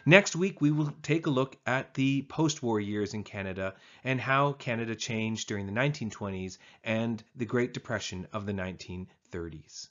Next week, we will take a look at the post-war years in Canada and how Canada changed during the 1920s and the Great Depression of the 1930s.